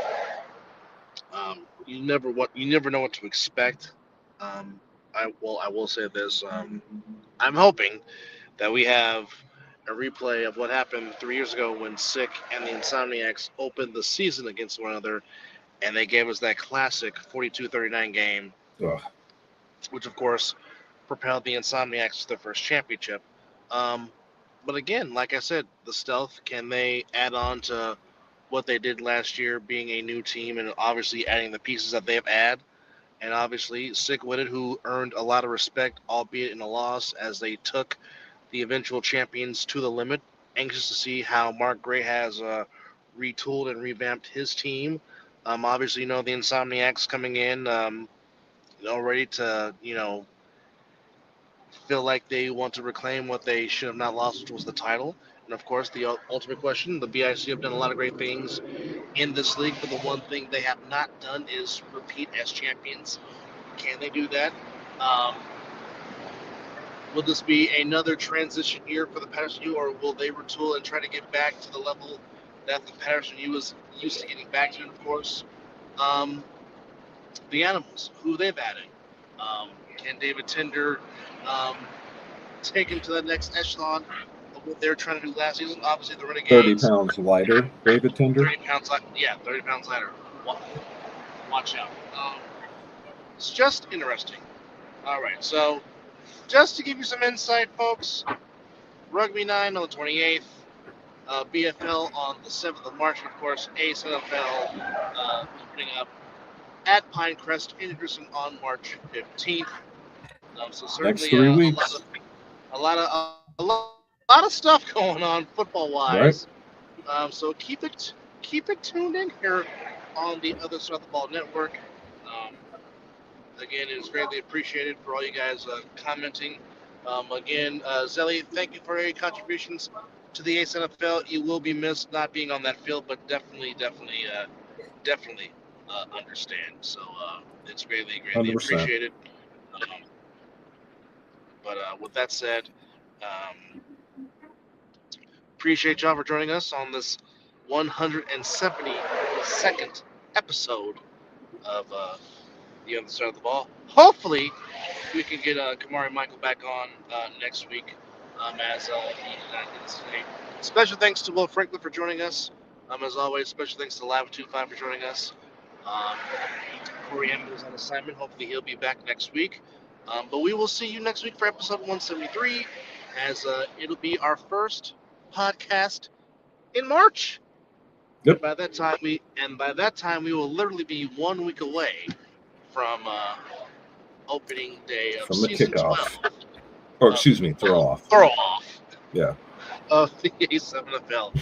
You never know what to expect. I will say this. I'm hoping that we have a replay of what happened 3 years ago when Sick and the Insomniacs opened the season against one another, and they gave us that classic 42-39 game, which of course propelled the Insomniacs to their first championship. But again, like I said, the stealth, can they add on to what they did last year, being a new team and obviously adding the pieces that they've added? And obviously, Sick-Witted, who earned a lot of respect, albeit in a loss, as they took the eventual champions to the limit. Anxious to see how Mark Gray has retooled and revamped his team. Obviously, the Insomniacs coming in, ready to, feel like they want to reclaim what they should have not lost, which was the title. And of course, the ultimate question, the BIC have done a lot of great things in this league, but the one thing they have not done is repeat as champions. Can they do that? Will this be another transition year for the Patterson U, or will they retool and try to get back to the level that the Patterson U was used to getting back to? And of course, the Animals, who they've added. Can David Tender take him to the next echelon of what they were trying to do last season? Obviously, the Renegades. 30 pounds lighter, David Tender. 30 pounds lighter. Watch out. It's just interesting. All right, so just to give you some insight, folks, Rugby 9 on the 28th, BFL on the 7th of March, and of course, A7FL opening up at Pinecrest in Henderson on March 15th. So Next certainly 3 weeks. a lot of stuff going on football wise. Right. So keep it tuned in here on the Other Side of the Ball Network. Again, it is greatly appreciated for all you guys commenting. Again, Zelly, thank you for your contributions to the Ace NFL. You will be missed not being on that field, but definitely understand. So it's greatly 100%. appreciated. But with that said, appreciate y'all for joining us on this 172nd episode of The Other Side of the Ball. Hopefully, we can get Camri Mickel back on next week as he is today. Special thanks to Will Franklin for joining us. As always, special thanks to Lava25 for joining us. Corey Emmett is on assignment. Hopefully, he'll be back next week. But we will see you next week for episode 173, as it'll be our first podcast in March. Yep. And by that time we will literally be 1 week away from opening day of From the season kickoff. 12. Or excuse me, throw off. Yeah. Of the A7FL.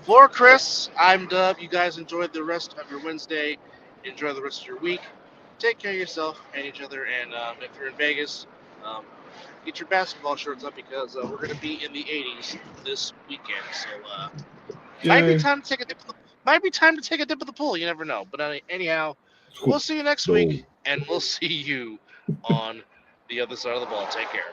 For Chris, I'm Dub. You guys enjoy the rest of your Wednesday. Enjoy the rest of your week. Take care of yourself and each other. And if you're in Vegas, get your basketball shorts up, because we're going to be in the 80s this weekend. So might be time to take a dip. Might be time to take a dip at the pool. You never know. But anyhow, we'll see you next week, and we'll see you on the other side of the ball. Take care.